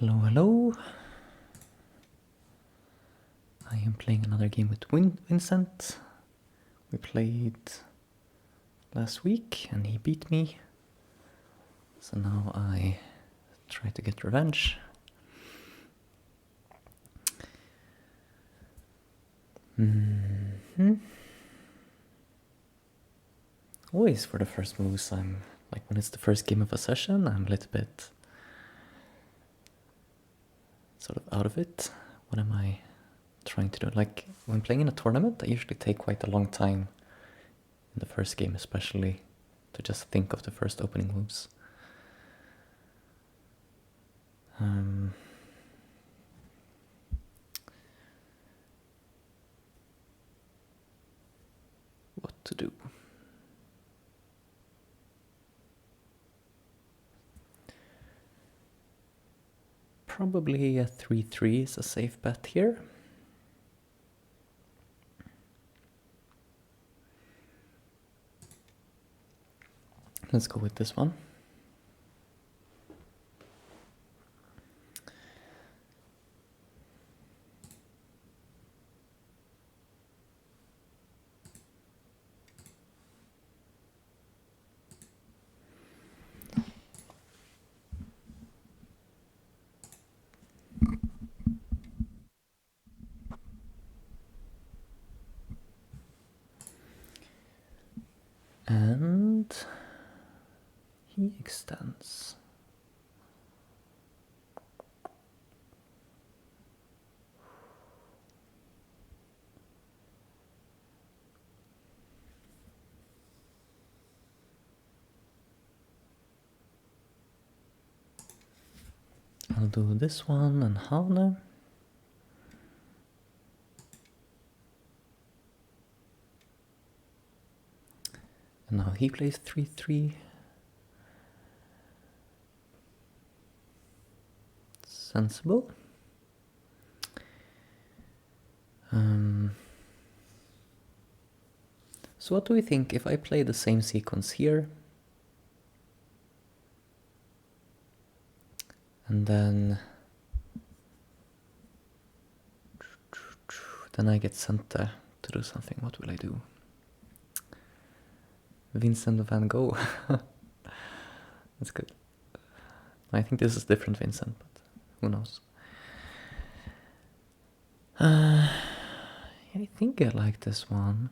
Hello, hello. I am playing another game with Vincent. We played last week and he beat me. So now I try to get revenge. Always for the first moves, I'm like when it's the first game of a session, I'm a little bit sort of out of it. What am I trying to do? Like when playing in a tournament, I usually take quite a long time in the first game, especially to just think of the first opening moves. What to do? Probably a 3-3 is a safe bet here. Let's go with this one. And he extends. I'll do this one and Hane. And now he plays 3-3. Sensible. So what do we think if I play the same sequence here and then I get sent to do something? What will I do? Vincent van Gogh. That's good. I think this is different Vincent, but who knows? I think I like this one.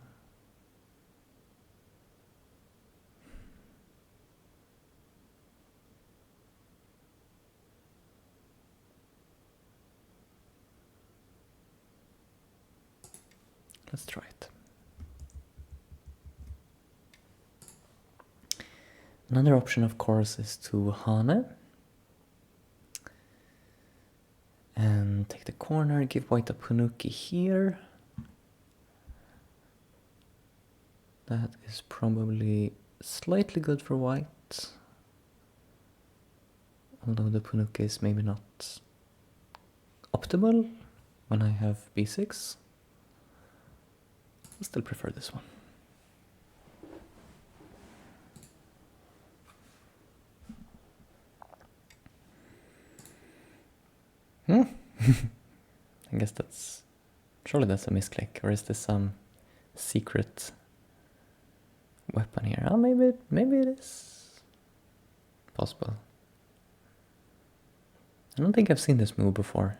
Let's try it. Another option, of course, is to Hane. And take the corner, give white a Punuki here. That is probably slightly good for white. Although the Punuki is maybe not optimal when I have b6. I still prefer this one. I guess surely that's a misclick, or is this some secret weapon here? Oh, maybe it is possible. I don't think I've seen this move before.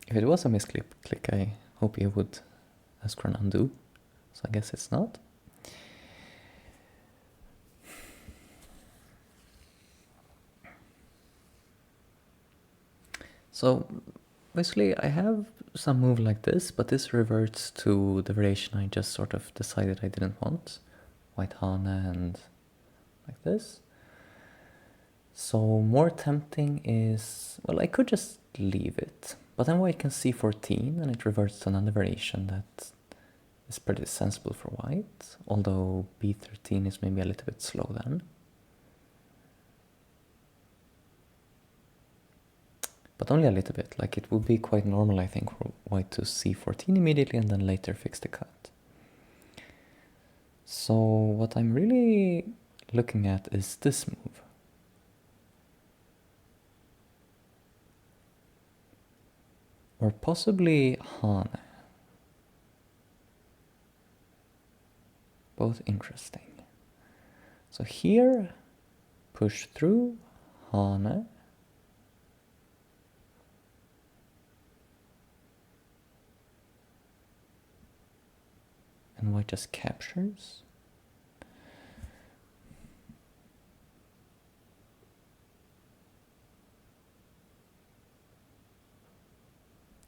If it was a misclick, I hope you would ask for an undo. So I guess it's not. So basically I have some move like this, but this reverts to the variation I just sort of decided I didn't want. White Hane and like this. So more tempting is, well, I could just leave it, but then white can c14 and it reverts to another variation that is pretty sensible for white, although b13 is maybe a little bit slow then. But only a little bit, like it would be quite normal I think for white to c14 immediately and then later fix the cut. So what I'm really looking at is this move. Or possibly Hane. Both interesting. So here, push through, Hane. And white just captures.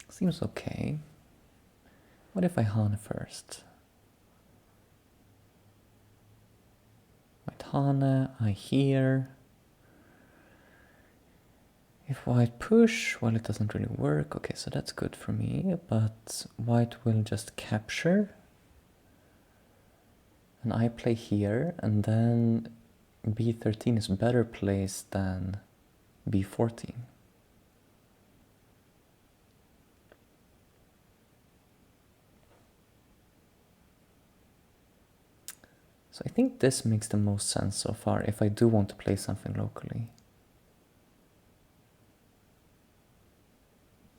Seems okay. What if I Hane first? White Hane, I hear. If white push, well, it doesn't really work. Okay, so that's good for me, but white will just capture. And I play here, and then b13 is better placed than b14. So I think this makes the most sense so far if I do want to play something locally.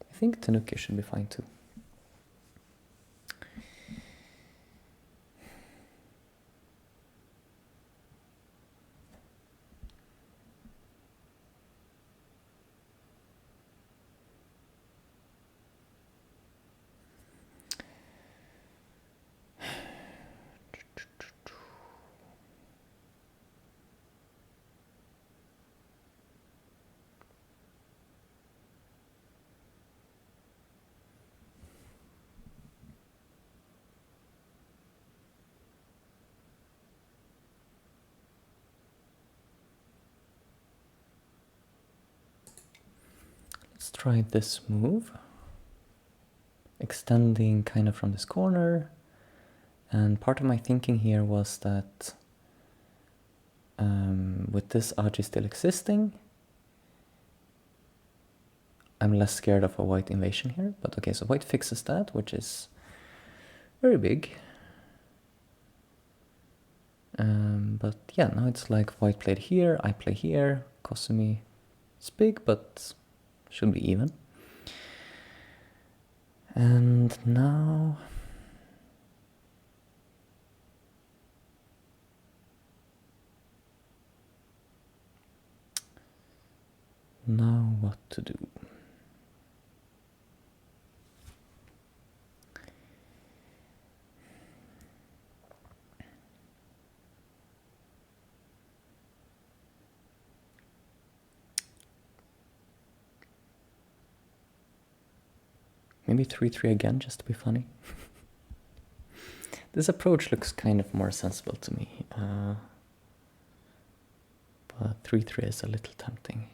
I think Tanuki should be fine too. Let's try this move. Extending kind of from this corner. And part of my thinking here was that with this Aji still existing, I'm less scared of a white invasion here. But okay, so white fixes that, which is very big. But yeah, now it's like white played here, I play here. Kosumi is big, but should be even. And now what to do? Maybe 3-3 again, just to be funny. This approach looks kind of more sensible to me. But 3-3 is a little tempting.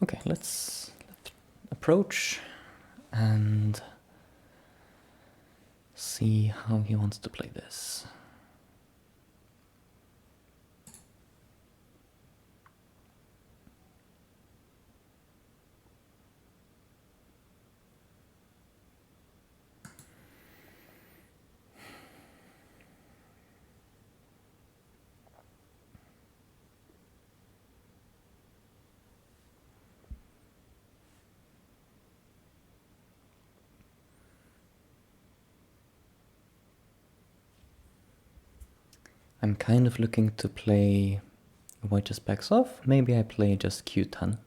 Okay, let's approach and see how he wants to play this. I'm kind of looking to play white just backs off. Maybe I play just q10.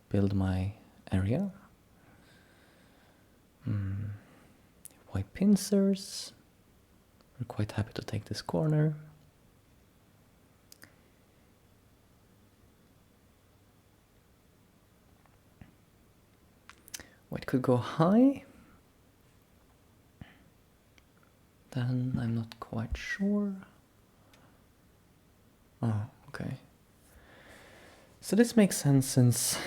Build my area. White pincers. We're quite happy to take this corner. White could go high. Then I'm not quite sure. Oh, okay. So this makes sense since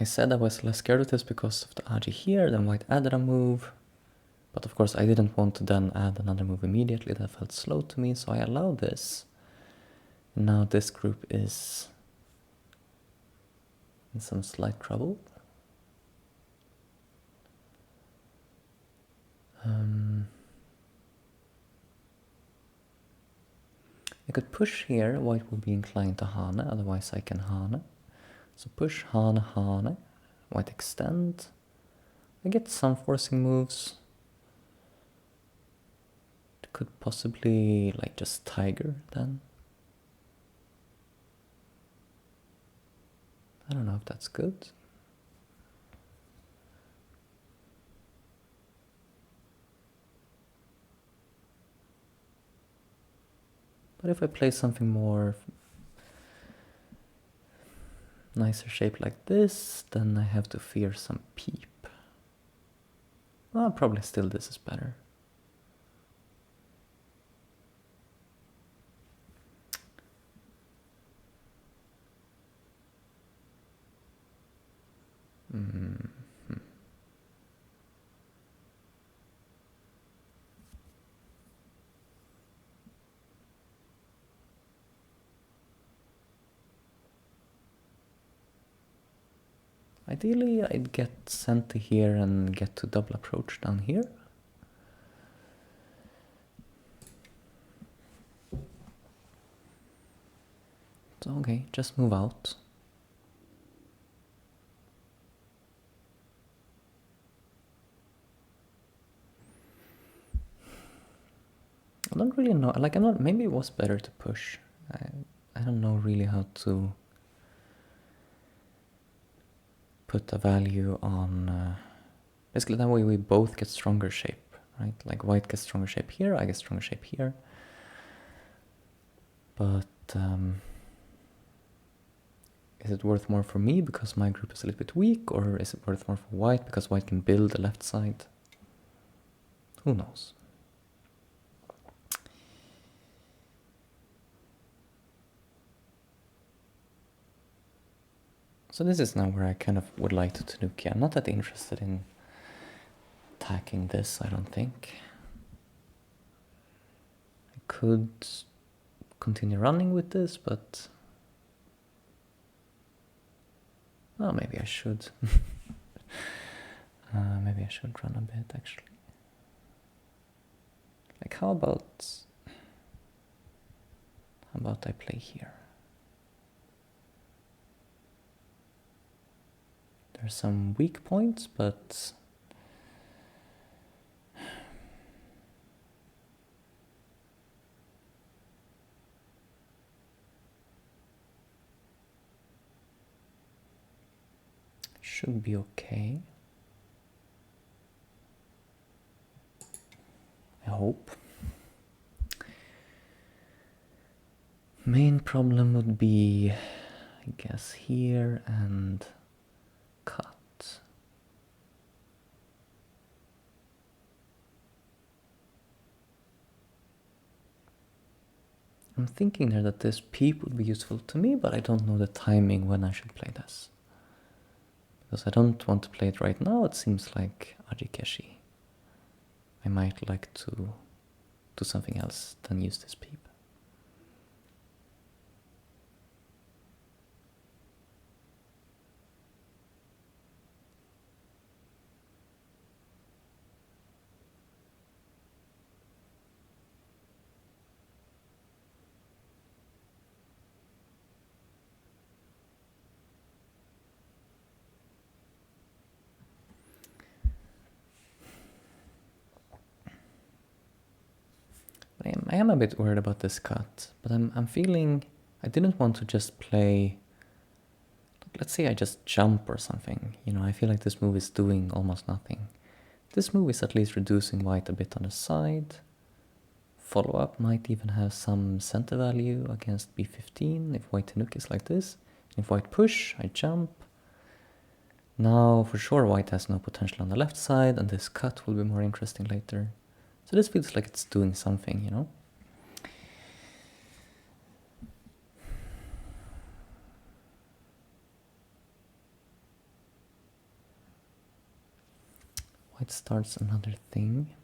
I said I was less scared of this because of the Aji here, then white added a move. But of course I didn't want to then add another move immediately, that felt slow to me, so I allowed this. And now this group is in some slight trouble. I could push here, white will be inclined to Hane, otherwise I can Hane. So push, Hane, Hane, white extend. I get some forcing moves. Could possibly like just tiger then. I don't know if that's good. But if I play something more nicer shape like this, then I have to fear some peep. Well, probably still this is better. Ideally, I'd get sent to here and get to double approach down here. So, okay, just move out. I don't really know, like, maybe it was better to push. I don't know really how to put a value on, basically that way we both get stronger shape, right? Like white gets stronger shape here, I get stronger shape here. But is it worth more for me because my group is a little bit weak, or is it worth more for white because white can build the left side? Who knows? So this is now where I kind of would like to Tanuki. I'm not that interested in attacking this, I don't think. I could continue running with this, but... oh, maybe I should. Maybe I should run a bit, actually. Like, how about I play here? There's some weak points, but... should be okay. I hope. Main problem would be, I guess, here and cut. I'm thinking there that this peep would be useful to me, but I don't know the timing when I should play this. Because I don't want to play it right now, it seems like Ajikeshi. I might like to do something else than use this peep. I am a bit worried about this cut, but I'm feeling I didn't want to just play. Let's say I just jump or something. You know, I feel like this move is doing almost nothing. This move is at least reducing white a bit on the side. Follow up might even have some center value against b15 if white Tanuki is like this. If white push, I jump. Now for sure white has no potential on the left side, and this cut will be more interesting later. So this feels like it's doing something, you know? White starts another thing.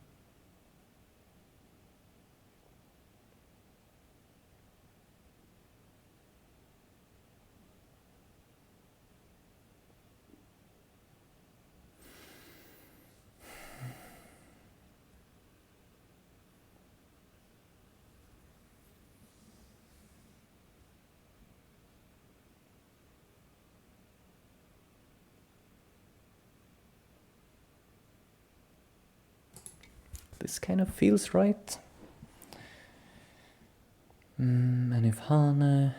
This kind of feels right. And if Hane...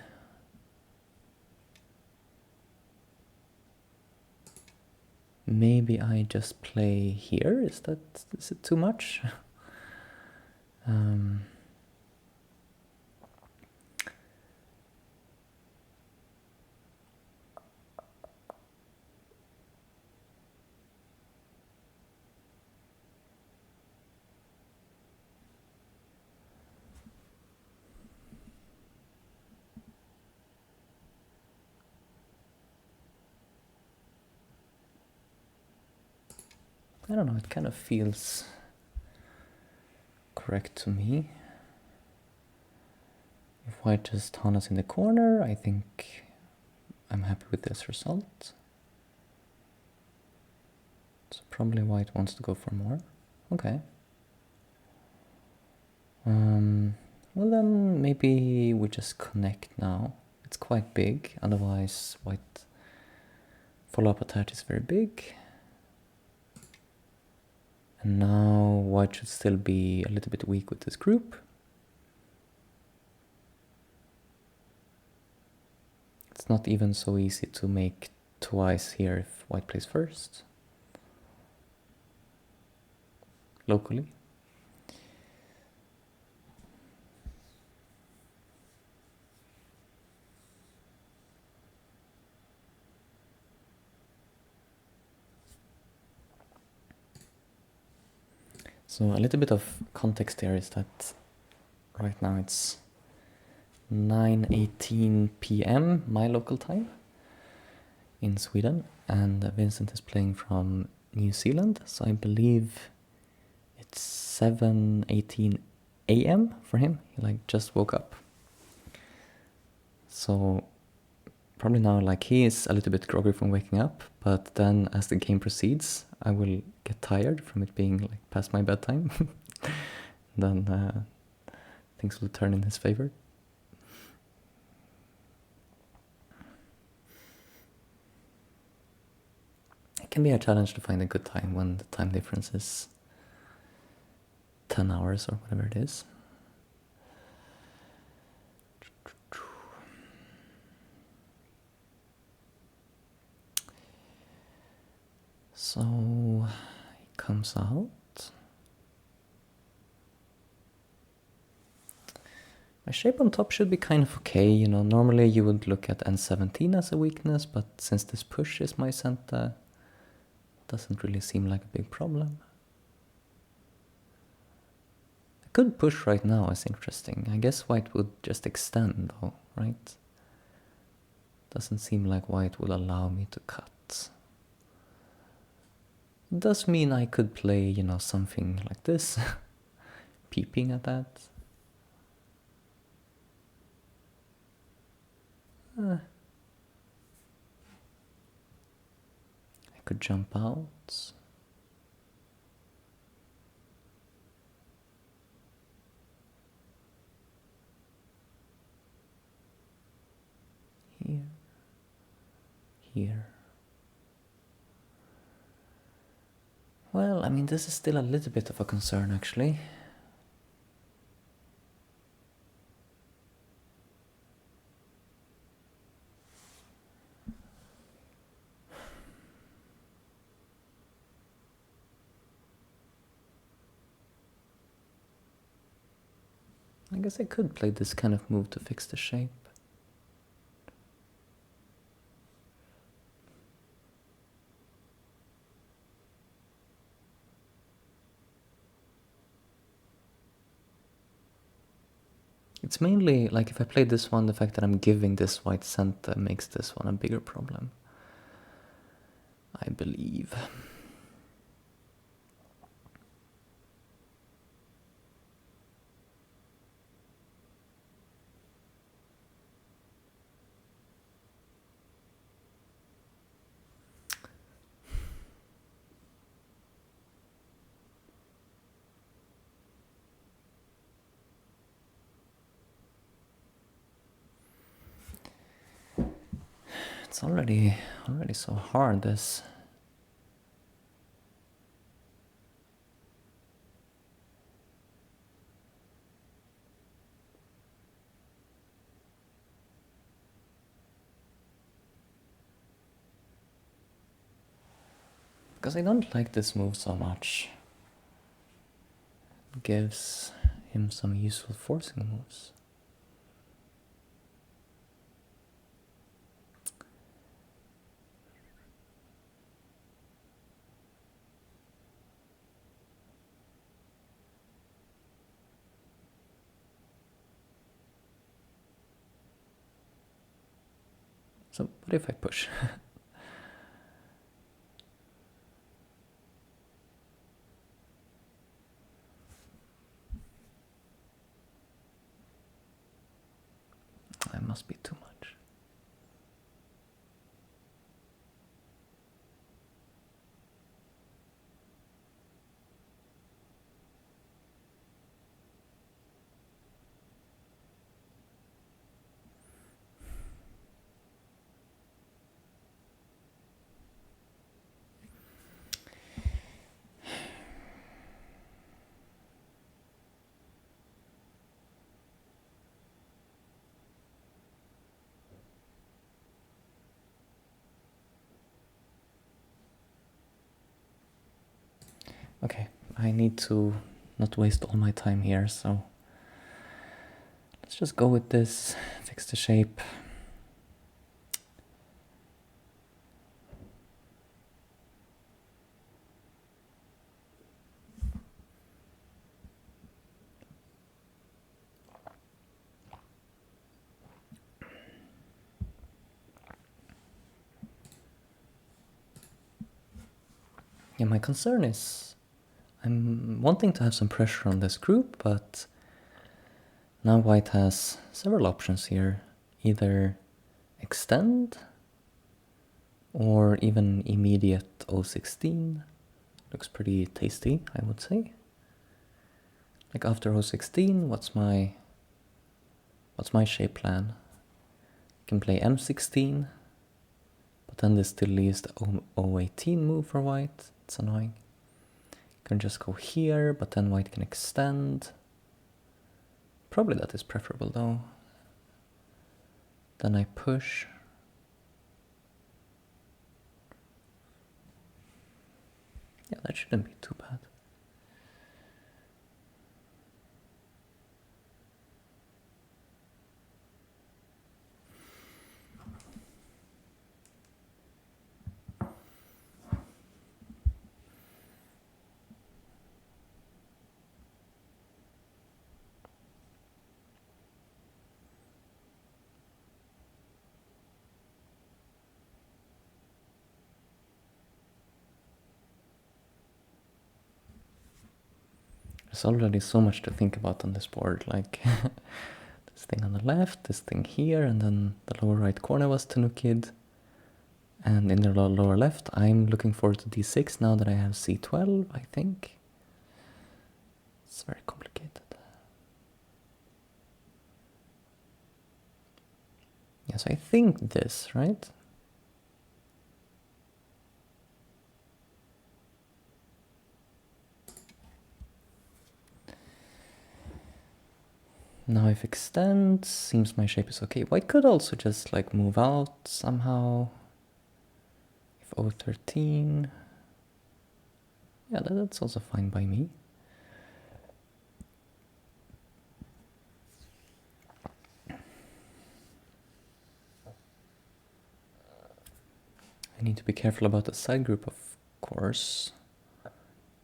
Maybe I just play here? Is it too much? I don't know, it kind of feels correct to me. If white just Hanas in the corner, I think I'm happy with this result. So probably white wants to go for more. Okay. Well then, maybe we just connect now. It's quite big, otherwise white follow-up attack is very big. And now white should still be a little bit weak with this group. It's not even so easy to make twice here if white plays first. Locally. So a little bit of context here is that right now it's 9:18 p.m. my local time in Sweden, and Vincent is playing from New Zealand, so I believe it's 7:18 a.m. for him. He just woke up. So probably now he is a little bit groggy from waking up, but then as the game proceeds, I will get tired from it being past my bedtime. Then things will turn in his favor. It can be a challenge to find a good time when the time difference is 10 hours or whatever it is. So he comes out. My shape on top should be kind of okay, normally you would look at N17 as a weakness, but since this push is my center, it doesn't really seem like a big problem. A good push right now is interesting. I guess white would just extend though, right? Doesn't seem like white will allow me to cut. It does mean I could play, something like this, peeping at that. I could jump out. Here. Here. Well, I mean, this is still a little bit of a concern, actually. I guess I could play this kind of move to fix the shape. It's mainly, if I play this one, the fact that I'm giving this white center makes this one a bigger problem, I believe. It's already so hard, this. Because I don't like this move so much. It gives him some useful forcing moves. So what if I push? That must be too much. Okay, I need to not waste all my time here, so let's just go with this, fix the shape. Yeah, my concern is I'm wanting to have some pressure on this group, but now white has several options here. Either extend or even immediate O16. Looks pretty tasty, I would say. Like after O16, what's my shape plan? I can play M16, but then this still leaves the O18 move for white. It's annoying. Can just go here, but then white can extend. Probably that is preferable though. Then I push. Yeah, that shouldn't be too bad. There's already so much to think about on this board, like this thing on the left, this thing here, and then the lower right corner was Tanukid. And in the lower left, I'm looking forward to d6 now that I have c12, I think. It's very complicated. Yes, I think this, right? Now if extend, seems my shape is okay. White could also just like move out somehow. If O13, yeah, that's also fine by me. I need to be careful about the side group, of course.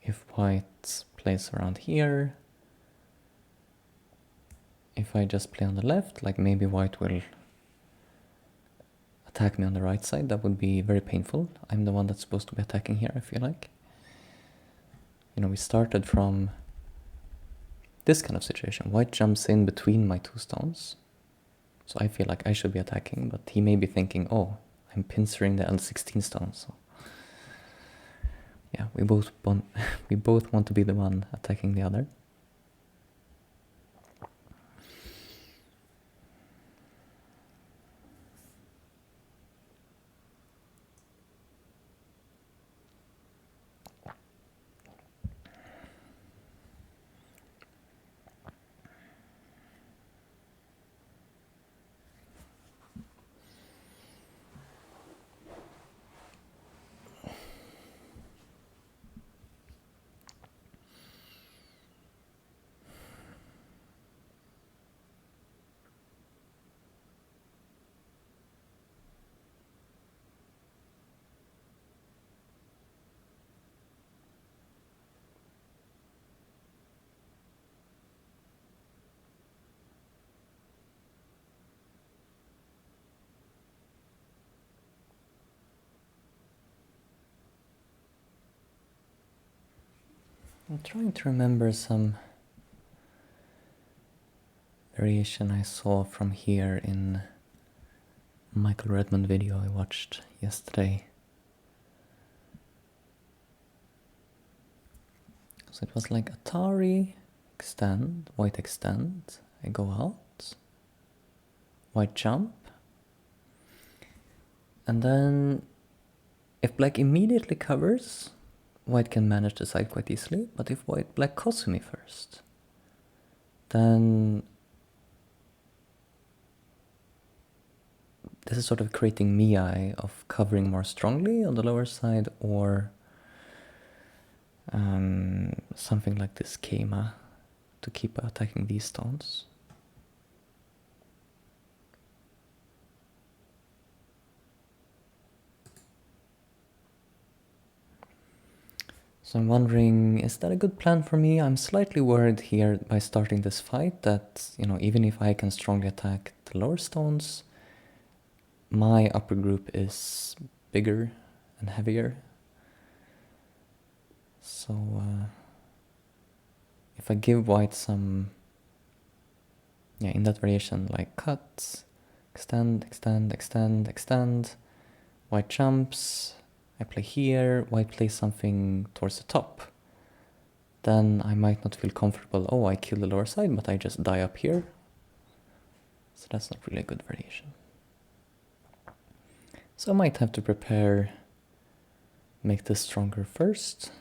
If white plays around here, if I just play on the left, like maybe white will attack me on the right side, that would be very painful. I'm the one that's supposed to be attacking here, I feel like. You know, we started from this kind of situation. White jumps in between my two stones. So I feel like I should be attacking, but he may be thinking, oh, I'm pincering the L16 stone. So yeah, we both want to be the one attacking the other. I'm trying to remember some variation I saw from here in Michael Redmond video I watched yesterday. So it was like Atari, extend, white extend, I go out, white jump, and then if black immediately covers, white can manage the side quite easily, but if black calls me first, then this is sort of creating Miai of covering more strongly on the lower side, or something like this Keima to keep attacking these stones. So I'm wondering, is that a good plan for me? I'm slightly worried here by starting this fight that, even if I can strongly attack the lower stones, my upper group is bigger and heavier. So if I give white some, in that variation, like cut, extend, extend, extend, extend, white jumps, I play here, white plays something towards the top, then I might not feel comfortable, oh, I kill the lower side, but I just die up here. So that's not really a good variation. So I might have to prepare, make this stronger first,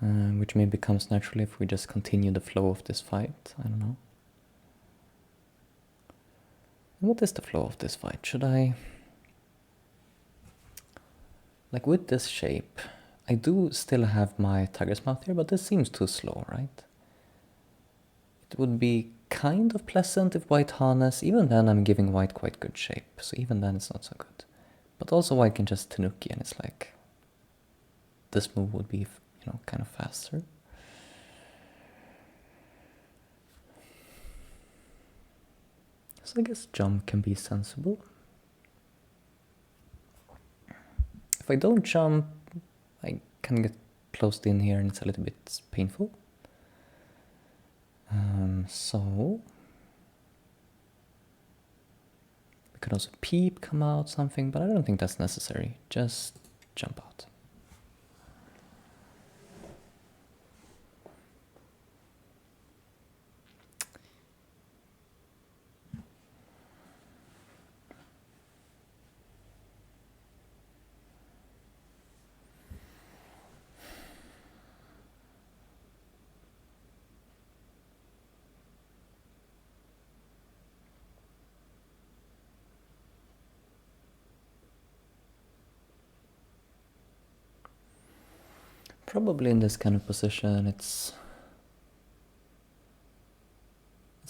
which maybe comes naturally if we just continue the flow of this fight, I don't know. What is the flow of this fight? Should I... Like with this shape, I do still have my tiger's mouth here, but this seems too slow, right? It would be kind of pleasant if white harness, even then I'm giving white quite good shape, so even then it's not so good. But also white can just tanuki and it's like, this move would be, kind of faster. So I guess jump can be sensible. If I don't jump, I can get closed in here and it's a little bit painful. So we could also peep, come out, something, but I don't think that's necessary. Just jump out. Probably in this kind of position, it's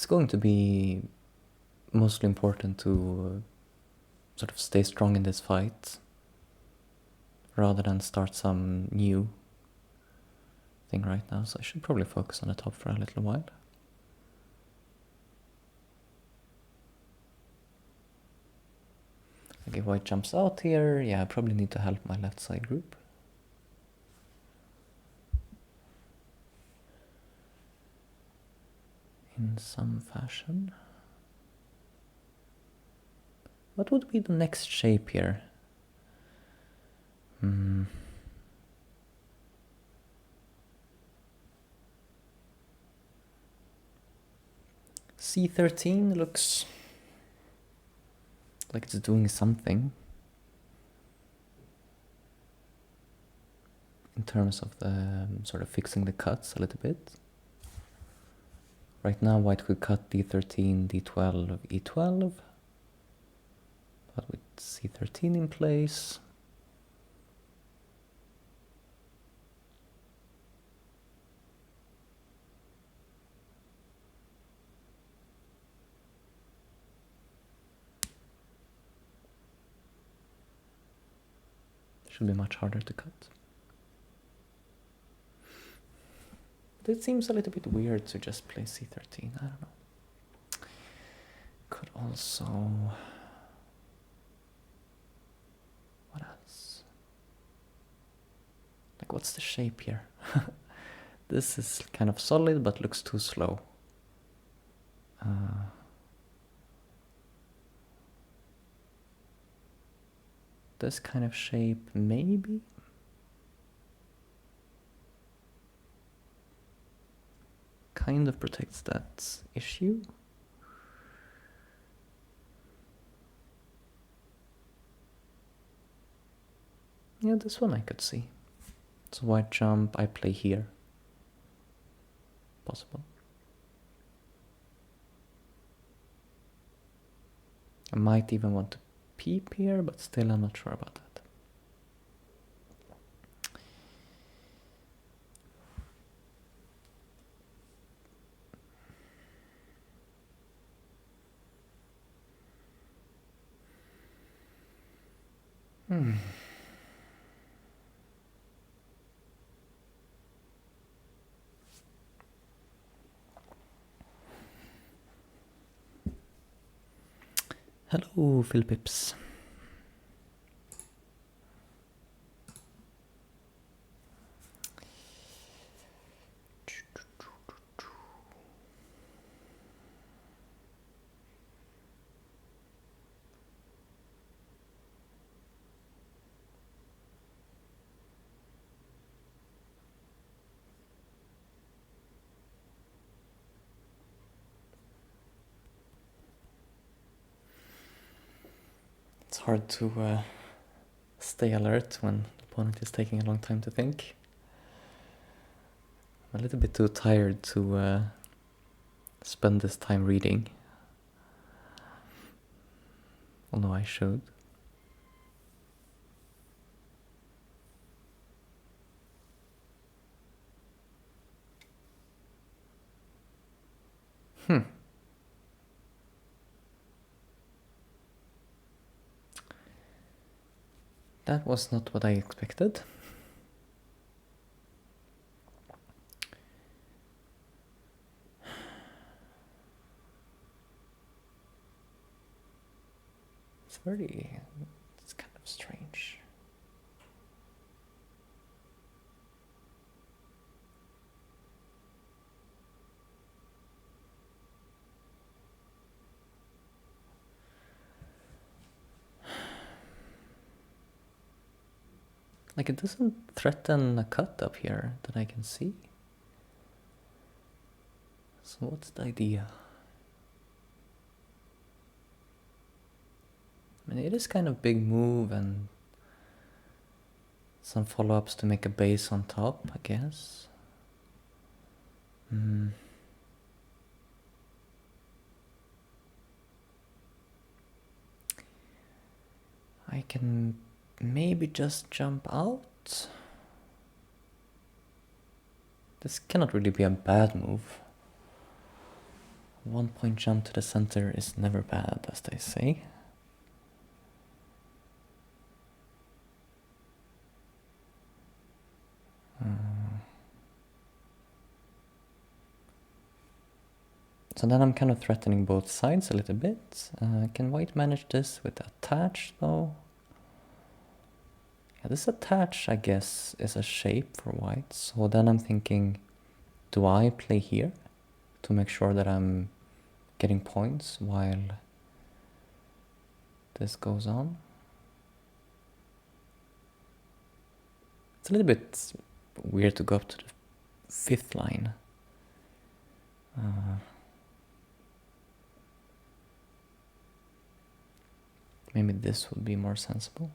going to be mostly important to sort of stay strong in this fight rather than start some new thing right now. So I should probably focus on the top for a little while. Okay, white jumps out here. Yeah, I probably need to help my left side group. In some fashion. What would be the next shape here? C13 looks like it's doing something in terms of the sort of fixing the cuts a little bit. Right now white could cut D13, D12, E12, but with C13 in place, should be much harder to cut. But it seems a little bit weird to just play C13, I don't know. Could also... what else? Like, what's the shape here? This is kind of solid, but looks too slow. This kind of shape, maybe? Kind of protects that issue. Yeah, this one I could see. So white jump, I play here. Possible. I might even want to peep here, but still I'm not sure about that. Hello, Philpips. It's hard to stay alert when the opponent is taking a long time to think. I'm a little bit too tired to spend this time reading. Although I should. That was not what I expected. It's kind of strange. Like, it doesn't threaten a cut up here that I can see. So what's the idea? I mean, it is kind of big move and some follow-ups to make a base on top, I guess. I can maybe just jump out. This cannot really be a bad move. 1 point jump to the center is never bad, as they say. So then I'm kind of threatening both sides a little bit. Can white manage this with attach though? Yeah, this attach, I guess, is a shape for white. So then I'm thinking, do I play here to make sure that I'm getting points while this goes on? It's a little bit weird to go up to the 5th line. Maybe this would be more sensible.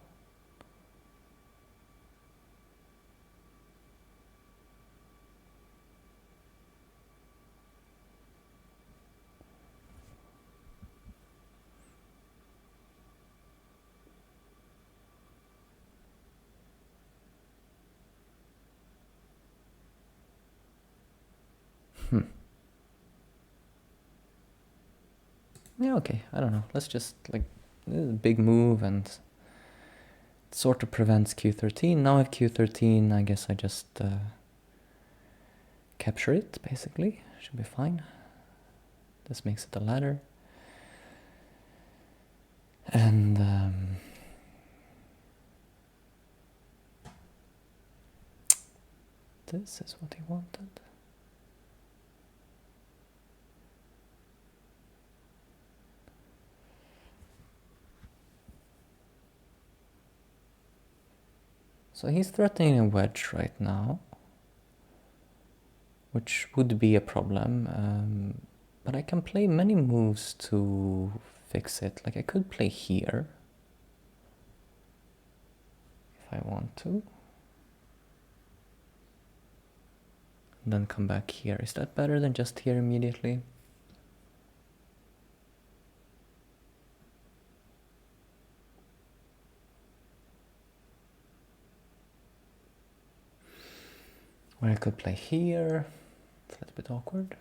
Yeah, okay, I don't know. Let's just, like, this is a big move and it sort of prevents Q13. Now I have Q13, I guess I just capture it, basically. Should be fine. This makes it a ladder. And this is what he wanted. So he's threatening a wedge right now, which would be a problem, but I can play many moves to fix it. Like I could play here if I want to, and then come back here. Is that better than just here immediately? Or I could play here. It's a little bit awkward.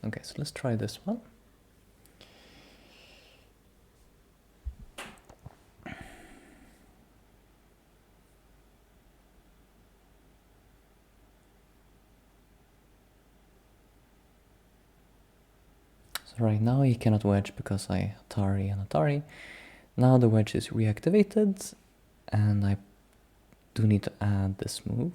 Okay, so let's try this one. So right now he cannot wedge because I Atari and Atari. Now the wedge is reactivated, and I do need to add this move.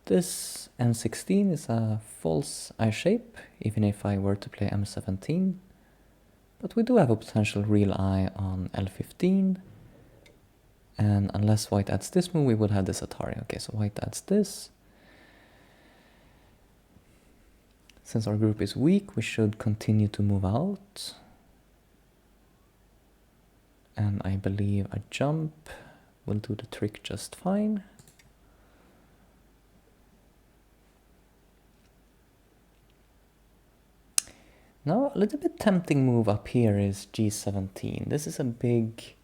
This N16 is a false I shape, even if I were to play M17. But we do have a potential real I on L15. And unless white adds this move, we would have this Atari. Okay, so white adds this. Since our group is weak, we should continue to move out. And I believe a jump will do the trick just fine. Now, a little bit tempting move up here is G17. This is a big,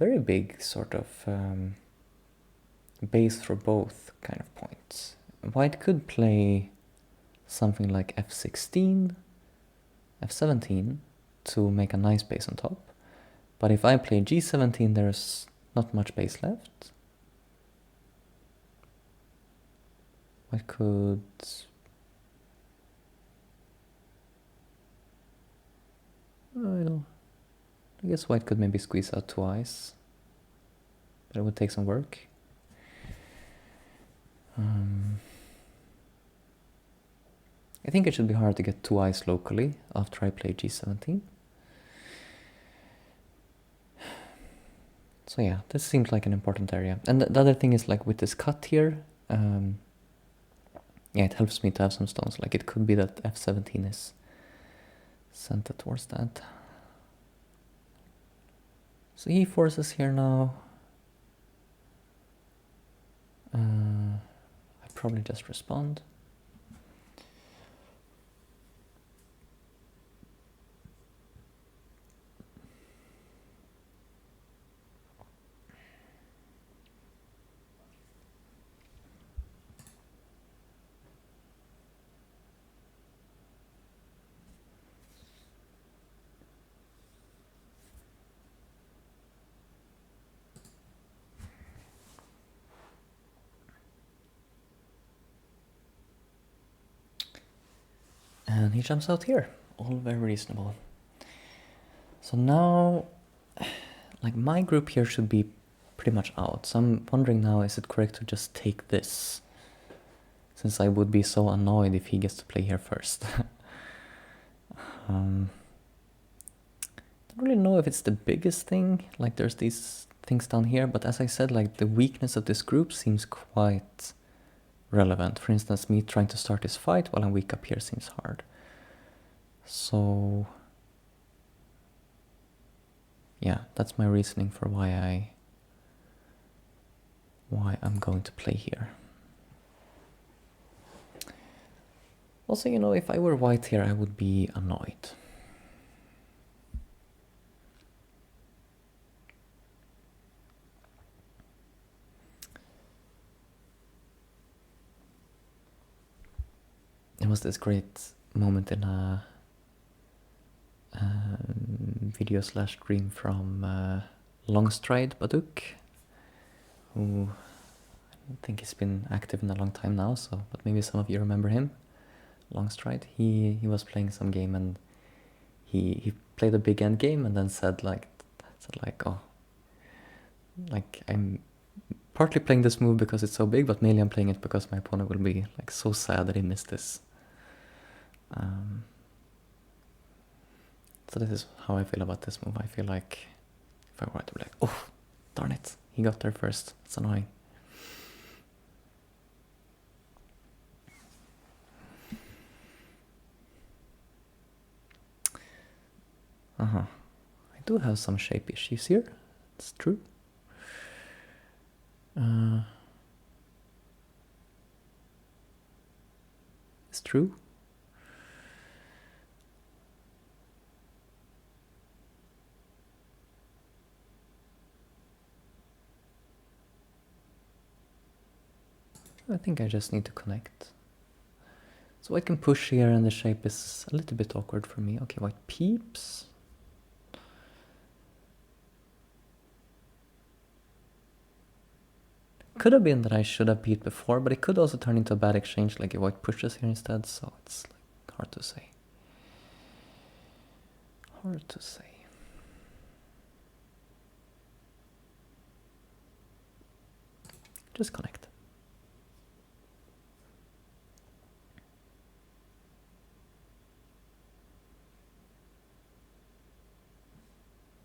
very big sort of base for both kind of points. White could play something like F16, F17 to make a nice base on top. But if I play G17, there's not much base left. White could... Well, I guess white could maybe squeeze out twice, but it would take some work. I think it should be hard to get two eyes locally after I play G17. So yeah, this seems like an important area. And the other thing is, like, with this cut here, yeah, it helps me to have some stones. Like, it could be that F17 is sent towards that. So he forces here now. I probably just respond. And he jumps out here. All very reasonable. So now, like, my group here should be pretty much out. So I'm wondering now, is it correct to just take this? Since I would be so annoyed if he gets to play here first. Don't really know if it's the biggest thing. Like, there's these things down here, but as I said, like, the weakness of this group seems quite relevant. For instance, me trying to start this fight while I'm weak up here seems hard. So yeah, that's my reasoning for why I'm going to play here. Also, you know, if I were white here, I would be annoyed. There was this great moment in a video / stream from Longstride Baduk, who I think he's been active in a long time now, so but maybe some of you remember him. Longstride. He was playing some game, and he played a big end game and then said oh, like I'm partly playing this move because it's so big, but mainly I'm playing it because my opponent will be like so sad that he missed this. So this is how I feel about this move. I feel like if I were to be like, oh, darn it, he got there first. It's annoying. I do have some shape issues here. It's true. It's true. I think I just need to connect. So I can push here and the shape is a little bit awkward for me. Okay, white peeps. Could have been that I should have beat before, but it could also turn into a bad exchange, like if white pushes here instead, so it's like hard to say. Hard to say. Just connect.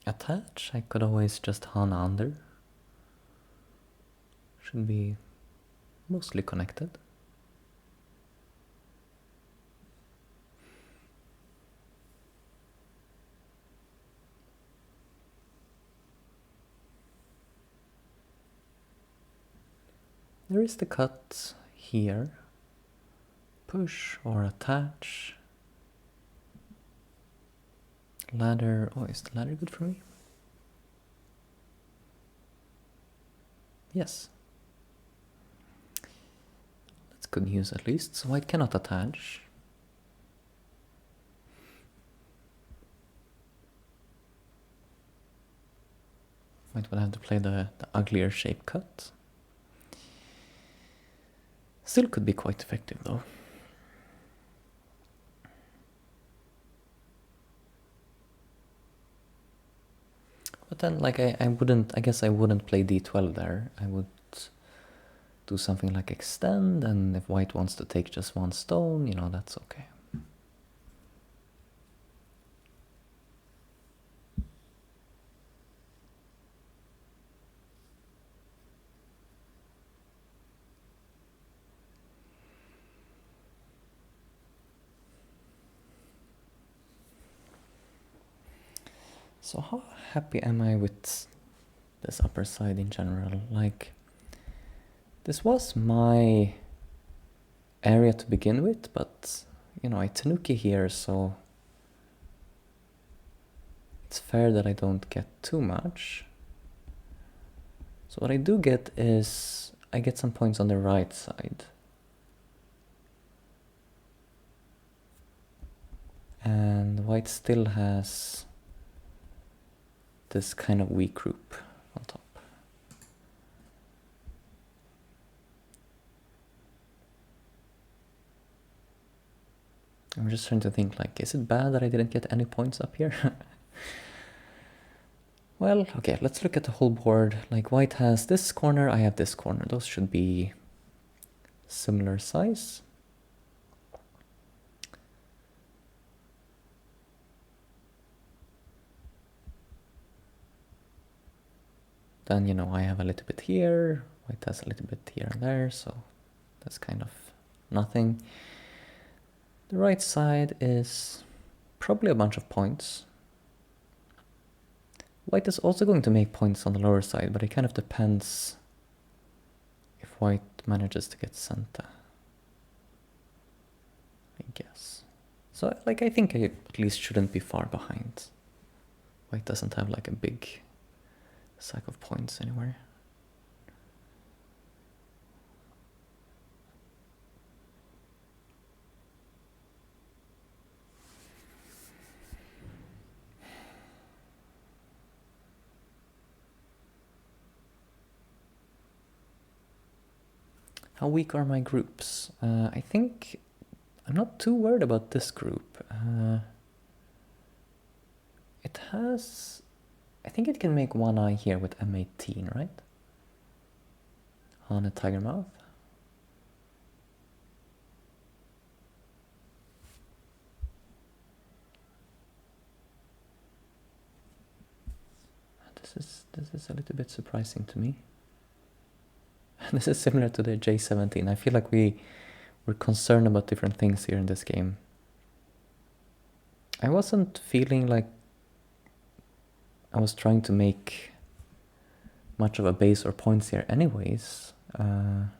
Attach, I could always just Hana under. Should be mostly connected. There is the cut here. Push or attach. Ladder. Oh, is the ladder good for me? Yes. That's good news at least. So white cannot attach. White will have to play the uglier shape cut. Still could be quite effective though. But then like I guess I wouldn't play d12 there. I would do something like extend, and if white wants to take just one stone, you know, that's okay. So how happy am I with this upper side in general? Like, this was my area to begin with, but, you know, I Tanuki here, so it's fair that I don't get too much. So what I do get is, I get some points on the right side. And white still has this kind of weak group on top. I'm just trying to think, like, is it bad that I didn't get any points up here? Well, okay, let's look at the whole board. Like, white has this corner, I have this corner. Those should be similar size. Then, you know, I have a little bit here, white has a little bit here and there, so that's kind of nothing. The right side is probably a bunch of points. White is also going to make points on the lower side, but it kind of depends if white manages to get Senta, I guess. So, like, I think I at least shouldn't be far behind. White doesn't have, like, a big sack of points anywhere. How weak are my groups? I think I'm not too worried about this group. White has... I think it can make one eye here with M18, right? On a tiger mouth. This is a little bit surprising to me. This is similar to the J17. I feel like we're concerned about different things here in this game. I wasn't feeling like I was trying to make much of a base or points here anyways. And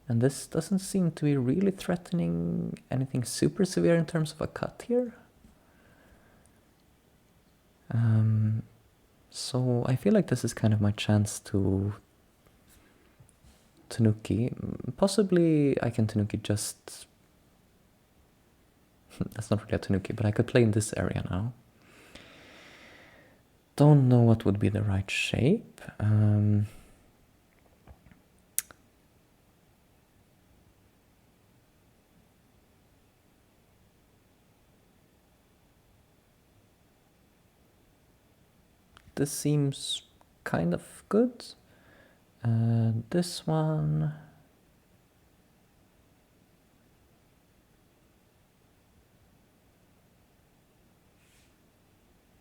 this doesn't seem to be really threatening anything super severe in terms of a cut here. So I feel like this is kind of my chance to Tanuki. Possibly I can Tanuki just... That's not really a Tanuki, but I could play in this area now. Don't know what would be the right shape. This seems kind of good. This one...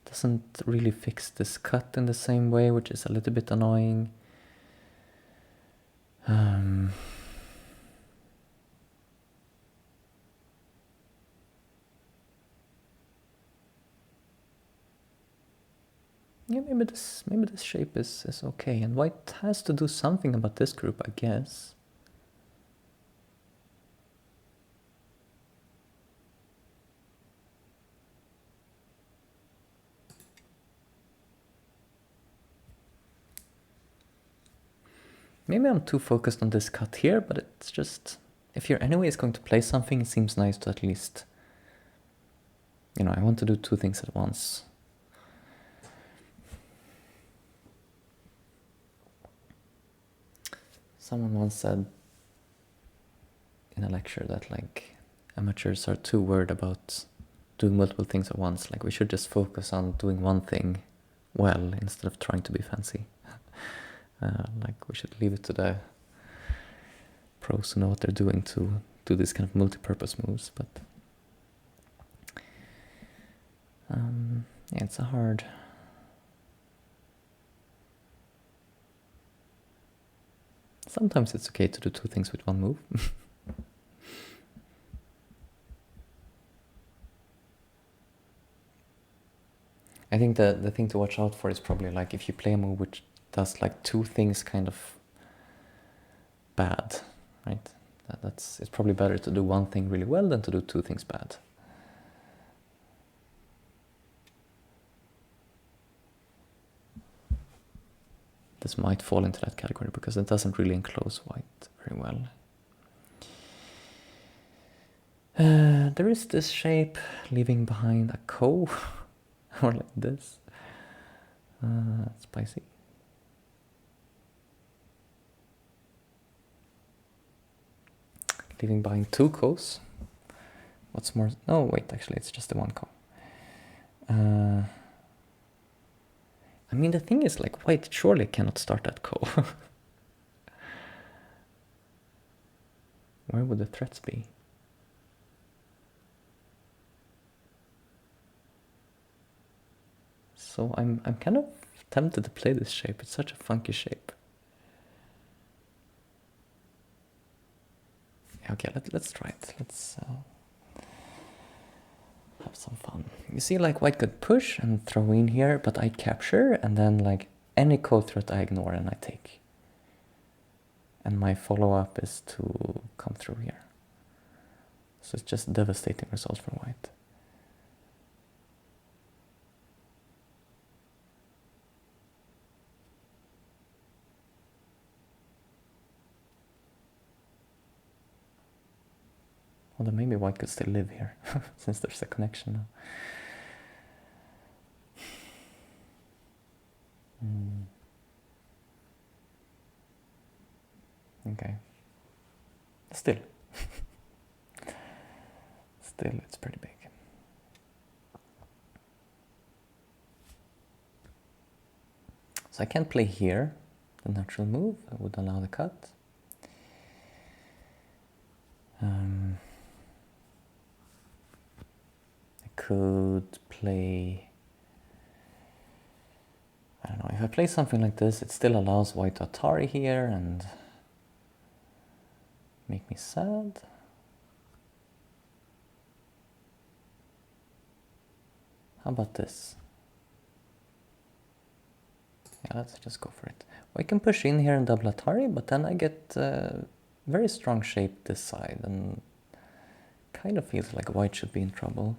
doesn't really fix this cut in the same way, which is a little bit annoying. Yeah, maybe this shape is okay, and white has to do something about this group, I guess. Maybe I'm too focused on this cut here, but it's just... if you're anyways going to play something, it seems nice to at least... You know, I want to do two things at once. Someone once said in a lecture that, like, amateurs are too worried about doing multiple things at once. Like, we should just focus on doing one thing well instead of trying to be fancy. Like, we should leave it to the pros who know what they're doing to do these kind of multi-purpose moves, but yeah, it's a hard... Sometimes it's okay to do two things with one move. I think the thing to watch out for is probably, like, if you play a move which does, like, two things kind of bad, right? It's probably better to do one thing really well than to do two things bad. This might fall into that category because it doesn't really enclose white very well. There is this shape leaving behind a ko, or like this. Spicy. Leaving behind two kos. What's more? No, wait, actually, it's just the one ko. I mean, the thing is, like, white surely cannot start that ko. Where would the threats be? So I'm kind of tempted to play this shape. It's such a funky shape. Okay, let's try it. Let's have some fun. You see, like, white could push and throw in here, but I capture, and then, like, any ko threat I ignore and I take. And my follow-up is to come through here. So it's just devastating result for white. Although maybe white could still live here, since there's a connection now. Okay. Still. Still, it's pretty big. So I can't play here, the natural move. I would allow the cut. I could play... I don't know, if I play something like this, it still allows white to Atari here and make me sad. How about this? Yeah, let's just go for it. Well, I can push in here and double Atari, but then I get very strong shape this side, and kind of feels like white should be in trouble.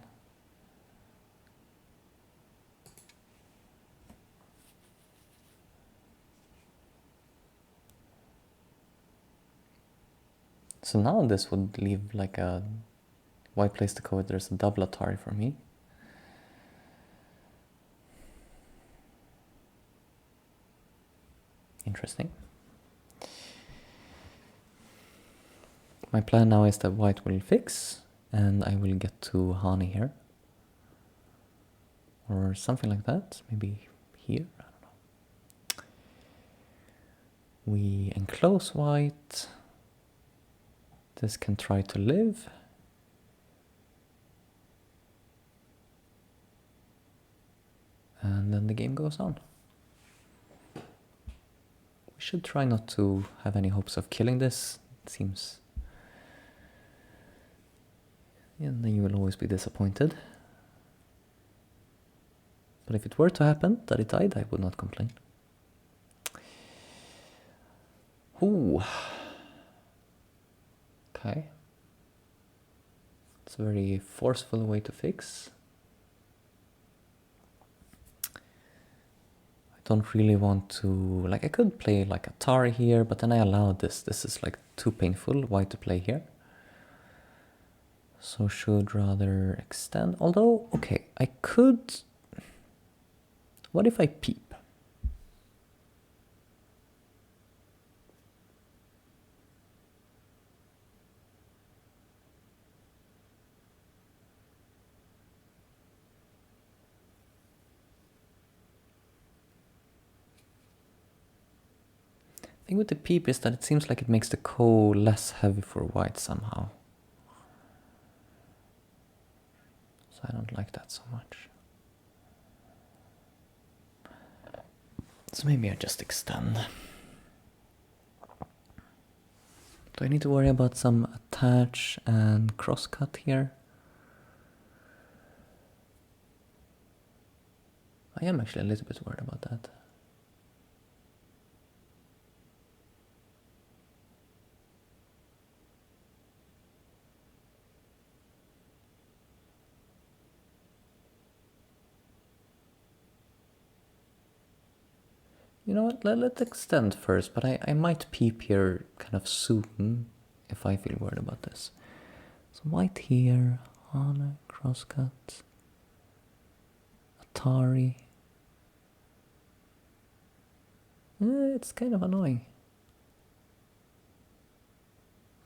So now this would leave like a white place to go with. There's a double Atari for me. Interesting. My plan now is that white will fix and I will get to Hani here. Or something like that. Maybe here. I don't know. We enclose white. This can try to live. And then the game goes on. We should try not to have any hopes of killing this. It seems... and then you will always be disappointed. But if it were to happen, that it died, I would not complain. Ooh. Okay. It's a very forceful way to fix. I don't really want to... like, I could play like Atari here, but then I allowed this. This is like too painful. Why to play here? So should rather extend. Although, okay, I could... what if I peep? The thing with the peep is that it seems like it makes the ko less heavy for white somehow. So I don't like that so much. So maybe I just extend. Do I need to worry about some attach and crosscut here? I am actually a little bit worried about that. You know what, let's extend first, but I might peep here kind of soon if I feel worried about this. So white here, on a crosscut, Atari. It's kind of annoying.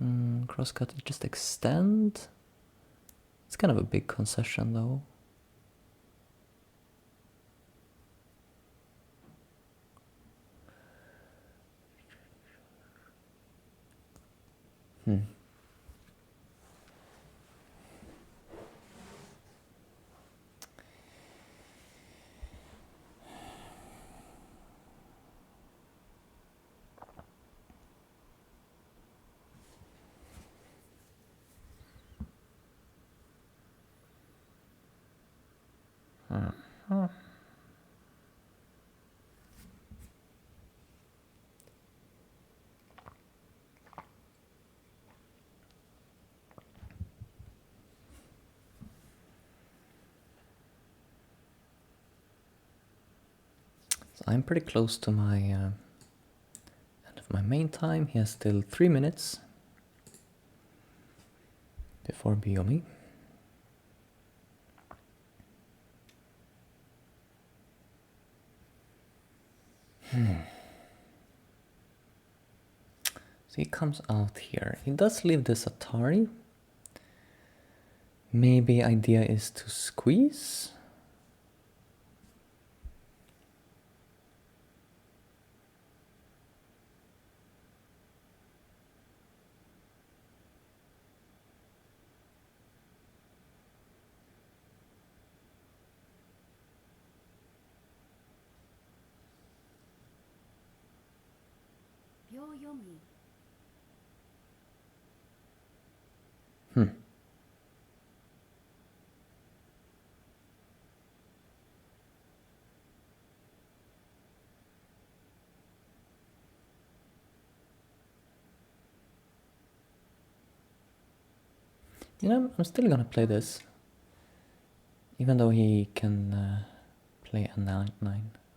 Crosscut, just extend. It's kind of a big concession though. So I'm pretty close to my end of my main time. He has still 3 minutes before Biomi. So he comes out here. He does leave this Atari. Maybe idea is to squeeze. Hmm. You know, I'm still gonna play this. Even though he can play a 9.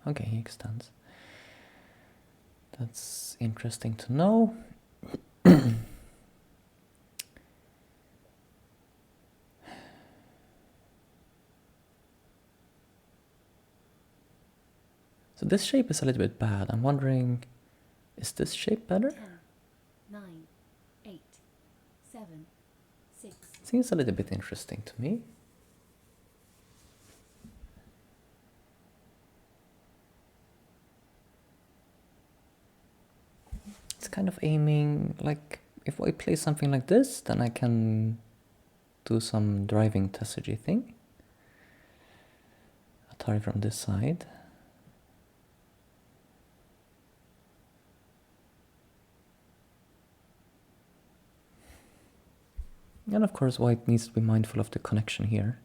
Okay, he extends. That's interesting to know. So this shape is a little bit bad. I'm wondering, is this shape better? 10, 9, 8, 7, 6. Seems a little bit interesting to me. It's kind of aiming, like, if I play something like this, then I can do some driving tessage thing. Atari from this side. And of course white needs to be mindful of the connection here.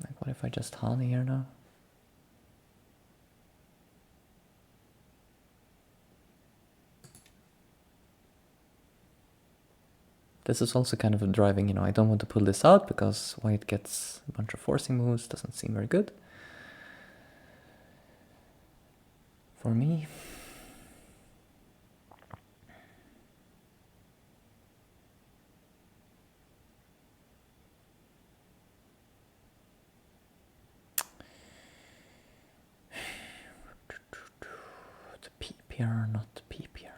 Like, what if I just Han here now? This is also kind of a driving, you know, I don't want to pull this out because white gets a bunch of forcing moves, doesn't seem very good for me. The peep here, not the peep here.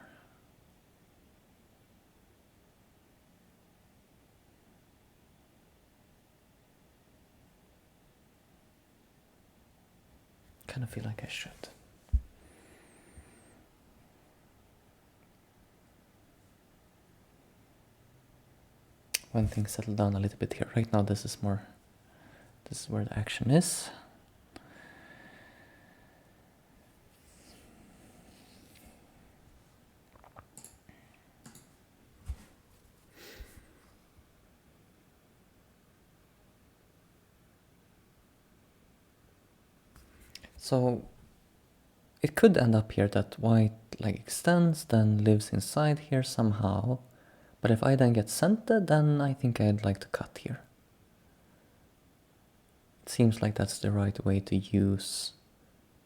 Kind of feel like I should. When things settle down a little bit here. Right now this is where the action is. So it could end up here that white like extends, then lives inside here somehow. But if I then get centered, then I think I'd like to cut here. It seems like that's the right way to use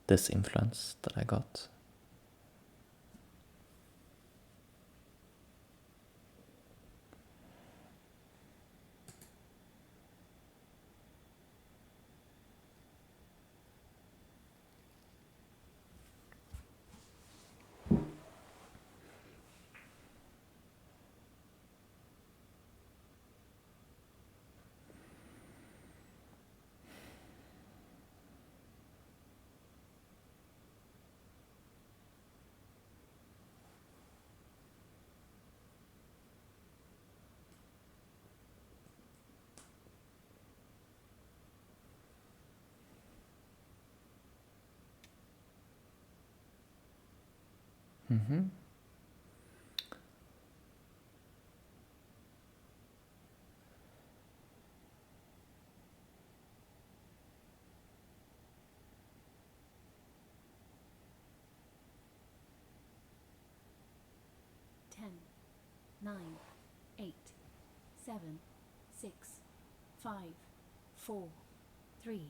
this influence that I got. Mm-hmm. Ten, 9, 8, 7, 6, 5, 4, 3.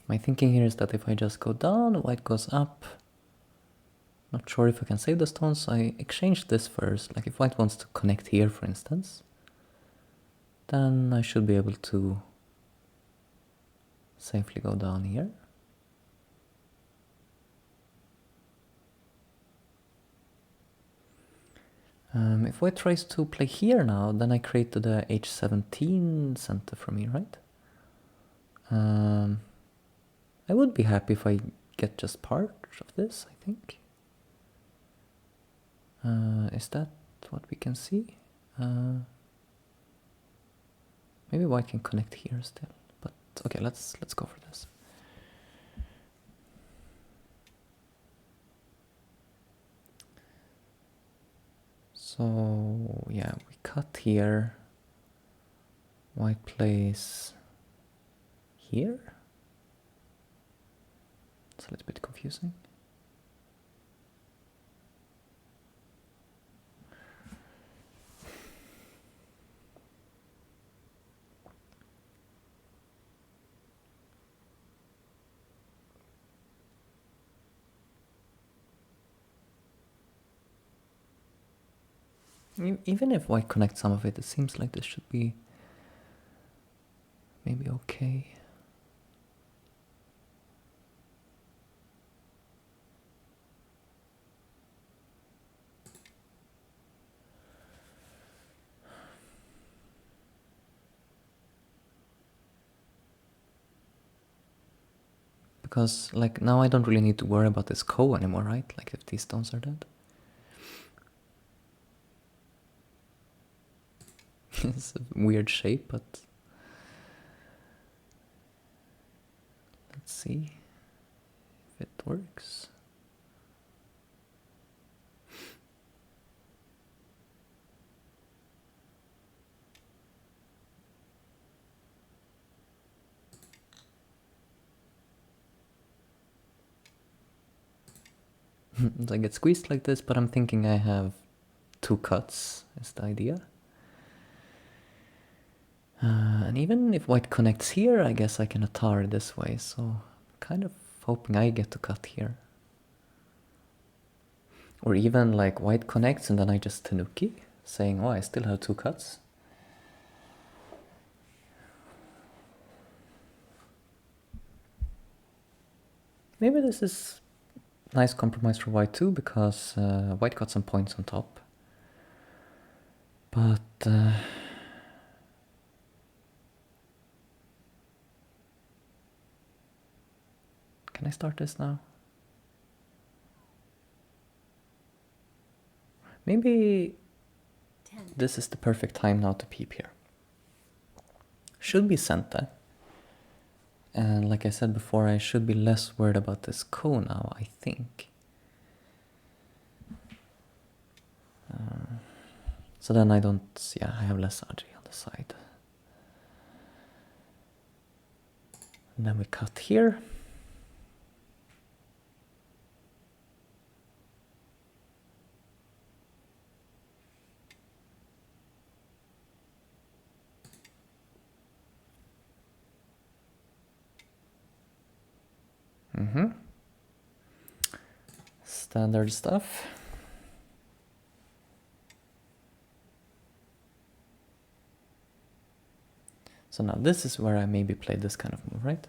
My thinking here is that if I just go down, white goes up. Not sure if I can save the stones. I exchange this first. Like if white wants to connect here, for instance, then I should be able to safely go down here. If white tries to play here now, then I created the h17 center for me, right? I would be happy if I get just part of this, I think. Is that what we can see? Maybe white can connect here still, but okay, let's go for this. So yeah, we cut here. White plays here. It's a little bit confusing. Even if white connects some of it, it seems like this should be maybe okay. Because like now I don't really need to worry about this ko anymore, right? Like if these stones are dead. It's a weird shape, but let's see if it works. I get squeezed like this, but I'm thinking I have 2 cuts is the idea. And even if white connects here, I guess I can atar this way, so kind of hoping I get to cut here. Or even like white connects and then I just tanuki, saying, oh, I still have 2 cuts. Maybe this is nice compromise for white too, because white got some points on top. But can I start this now? Maybe 10, this is the perfect time now to peep here. Should be center. And like I said before, I should be less worried about this ko now, I think. So then I don't, yeah, I have less RG on the side. And then we cut here. Standard stuff. So now this is where I maybe play this kind of move, right?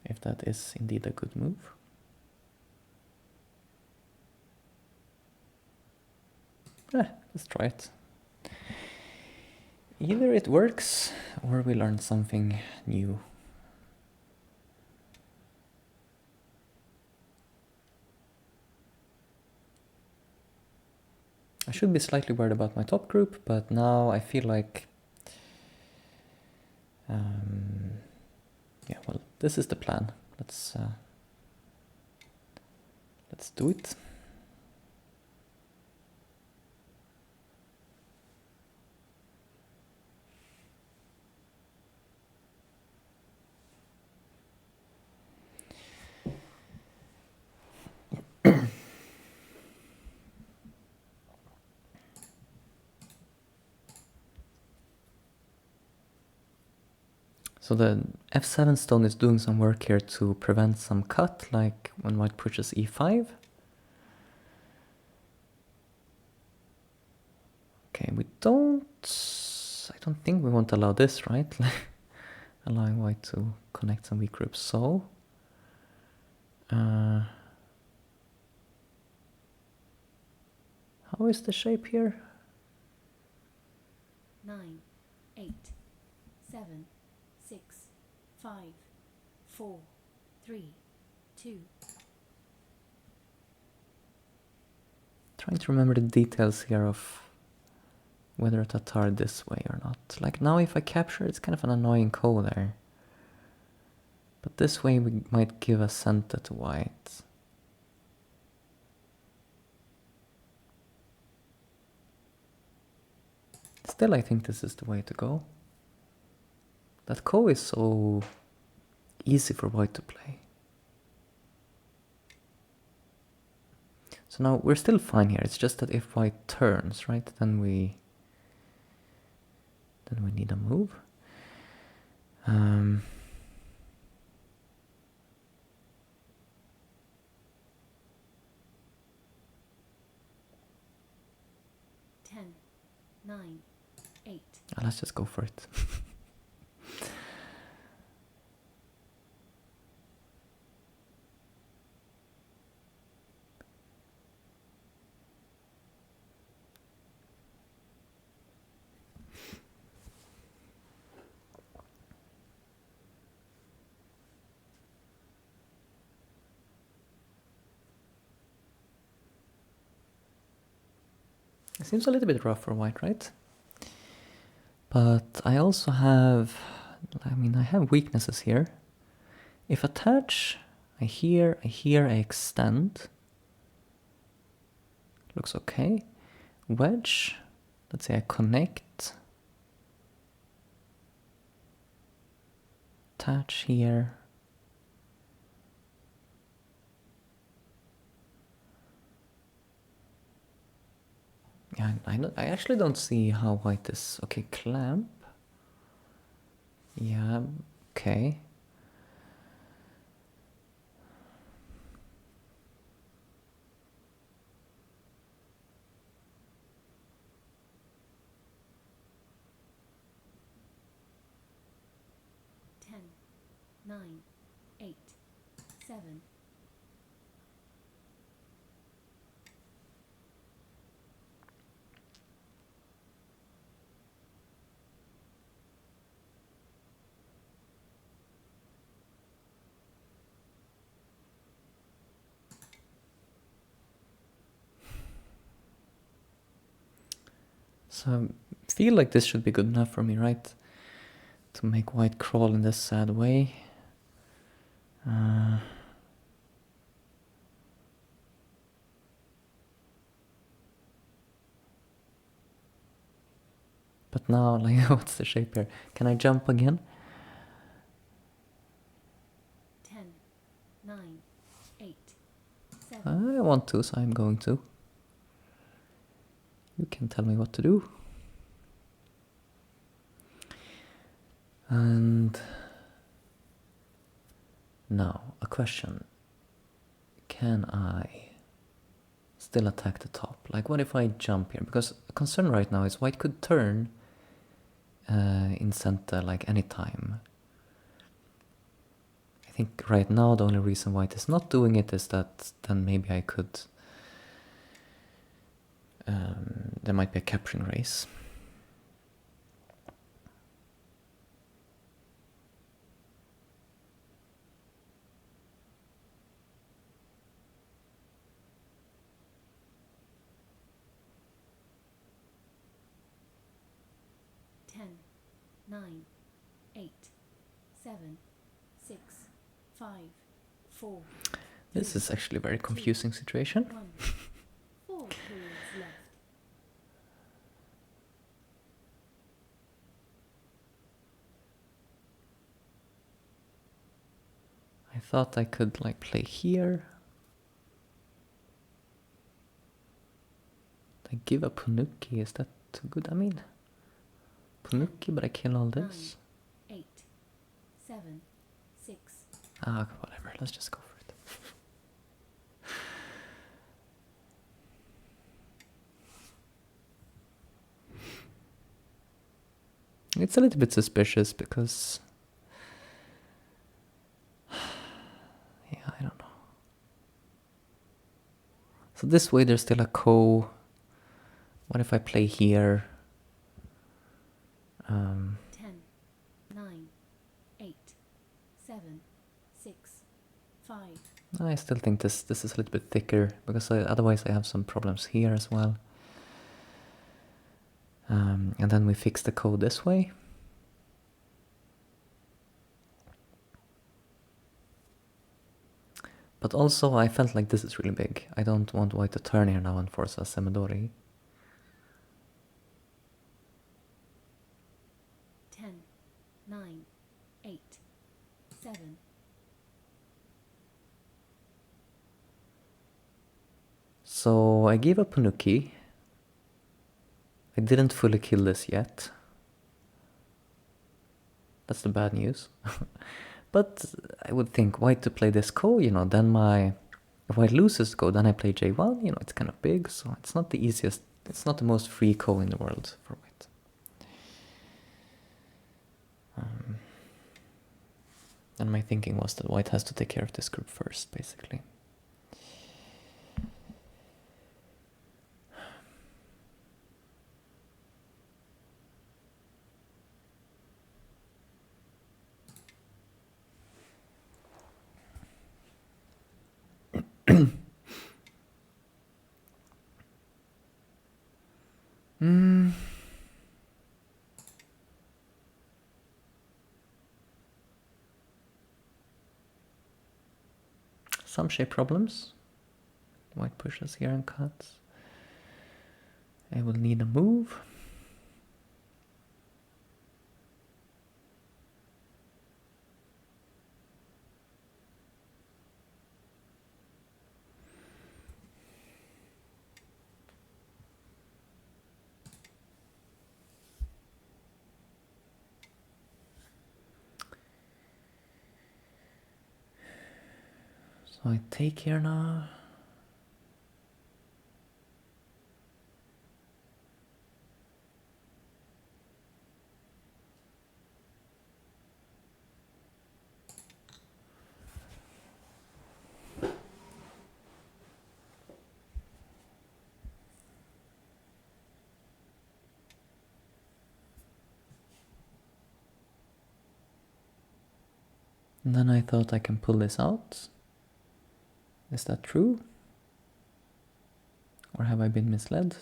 If that is indeed a good move. Let's try it. Either it works or we learn something new. I should be slightly worried about my top group, but now I feel like yeah, well, this is the plan. Let's do it. So the f7 stone is doing some work here to prevent some cut, like when white pushes e5. Okay, I don't think we want to allow this, right? Allowing white to connect some weak groups. So How is the shape here? 9, 8, 7, 6, 5, 4, 3, 2. Trying to remember the details here of whether to tar this way or not. Like now if I capture it's kind of an annoying ko there. But this way we might give a center to white. Still I think this is the way to go. That ko is so easy for white to play. So now we're still fine here. It's just that if white turns, right, then we need a move. 10, 9, 8. Let's just go for it. It seems a little bit rough for white, right? But I also have, I have weaknesses here. If attach, I extend. Looks okay. Wedge, let's say I connect. Attach here. Yeah, I actually don't see how white is. Okay, clamp. Yeah, okay. Ten, 9, 8, 7. So I feel like this should be good enough for me, right? To make white crawl in this sad way. But now, like, what's the shape here? Can I jump again? 10, 9, 8, 7. I want to, so I'm going to. You can tell me what to do. And now, a question. Can I still attack the top? Like, what if I jump here? Because a concern right now is white could turn in center like any time. I think right now the only reason white is not doing it is that then maybe I could... there might be a capturing race. Ten, 9, 8, 7, 6, 5, 4. This is actually a very confusing situation. 1. 4 periods left. I thought I could like play here. I give a Punuki, is that too good? I mean, Punuki, but I kill all this. 9, 8, 7, 6. Ah, whatever, let's just go for it. It's a little bit suspicious because... yeah, I don't know. So this way there's still a ko What if I play here? 10, 9, 8, 7, 6, 5. I still think this is a little bit thicker, because otherwise I have some problems here as well. And then we fix the code this way. But also I felt like this is really big. I don't want white to turn here now and force a Semidori. 10, 9, 8, 7. So I gave up Panuki. I didn't fully kill this yet. That's the bad news. But I would think white to play this ko, you know, then if white loses ko, then I play J1, you know, it's kind of big, so it's not the easiest, it's not the most free ko in the world for white. And my thinking was that white has to take care of this group first, basically. Some shape problems. White pushes here and cuts. I will need a move. So I take here now. And then I thought I can pull this out. Is that true? Or have I been misled?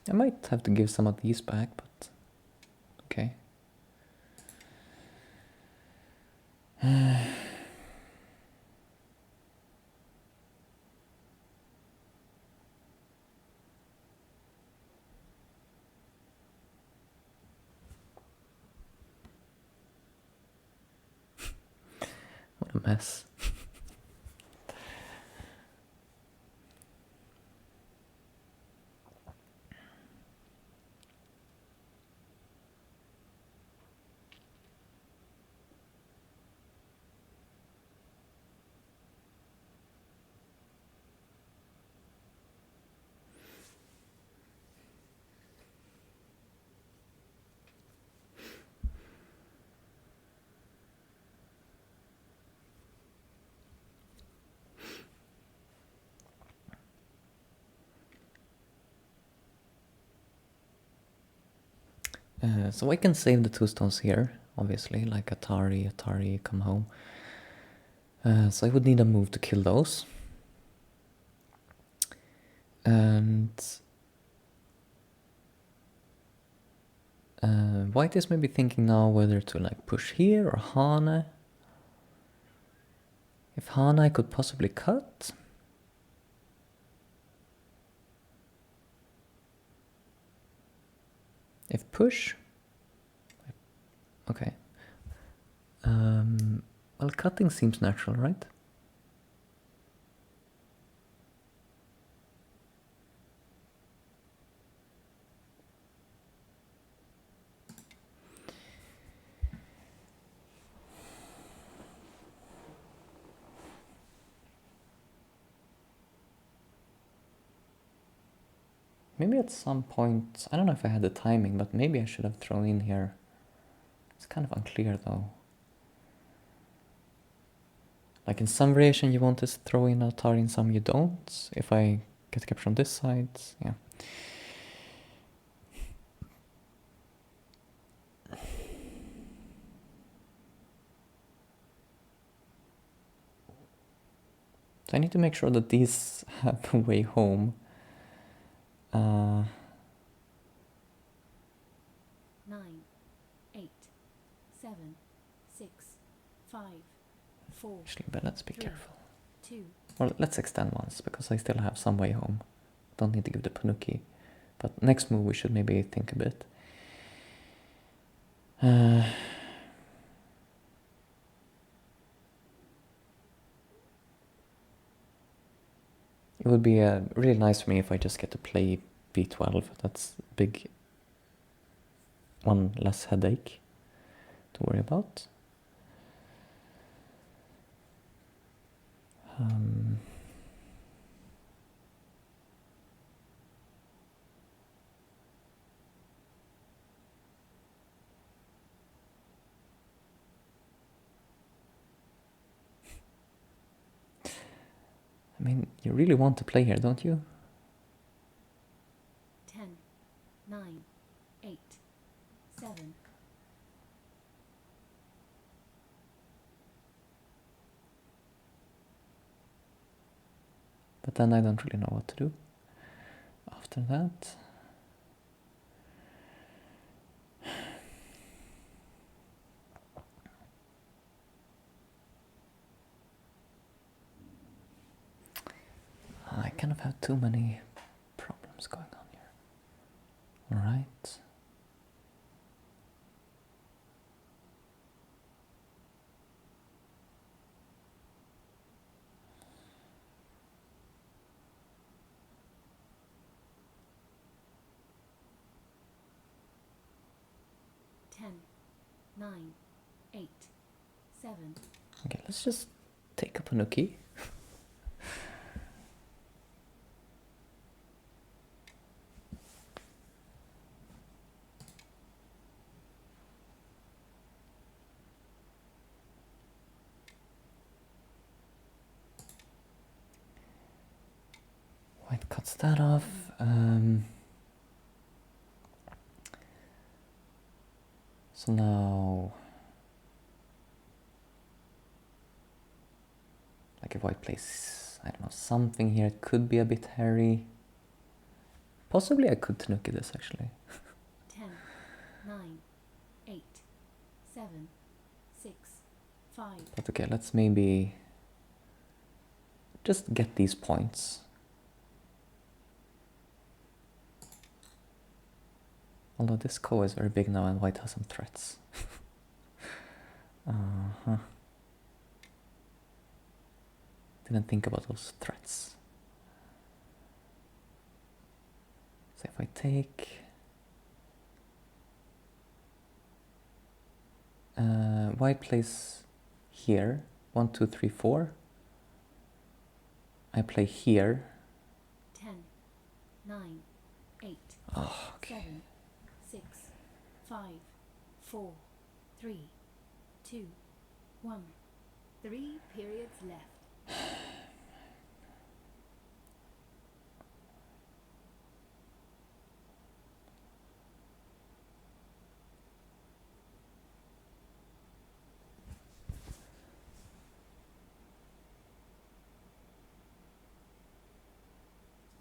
I might have to give some of these back, but okay. What a mess. So I can save the 2 stones here, obviously, like Atari, Atari, come home. So I would need a move to kill those. And white is maybe thinking now whether to like push here or Hane. If Hane I could possibly cut. If push. Okay. Well, cutting seems natural, right? Maybe at some point, I don't know if I had the timing, but maybe I should have thrown in here. It's kind of unclear though. Like in some variation you want to throw in a tar, in some you don't. If I get capture on this side, yeah. So I need to make sure that these have a way home. 9, 8, 7, 6, 5, 4. Actually, but let's be 3, careful. 2. Well, let's extend once, because I still have some way home. Don't need to give the Panuki. But next move we should maybe think a bit. It would be really nice for me if I just get to play b12. That's a big, one less headache to worry about. I mean, you really want to play here, don't you? 10, 9, 8, 7. But then I don't really know what to do after that. I kind of have too many problems going on here. Alright. Ten, 9, 8, 7. Okay, let's just take a Panuki. White cuts that off. So now, like if white plays, I don't know, something here, it could be a bit hairy. Possibly I could Tanuki this actually. 10, 9, 8, 7, 6, 5. But okay, let's maybe just get these points. Although this ko is very big now and white has some threats. Didn't think about those threats. So if I take white plays here, 1, 2, 3, 4. I play here. 10, 9, 8, Oh, okay. 7, 6, 5, 4, 3, 2, 1. 3 periods left.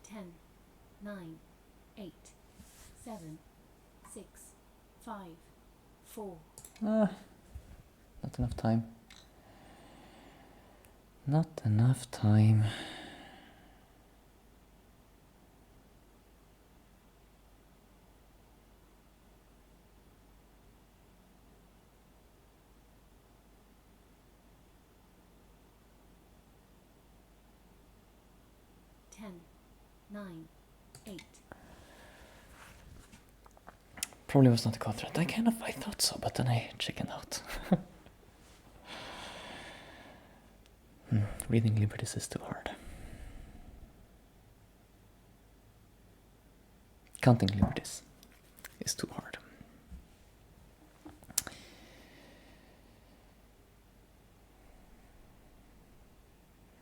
Ten, 9, 8, 7, 6, 5, 4. Not enough time. Not enough time. Ten, 9, 8. Probably was not a card threat. I thought so, but then I chickened out. Reading Liberties is too hard. Counting Liberties is too hard.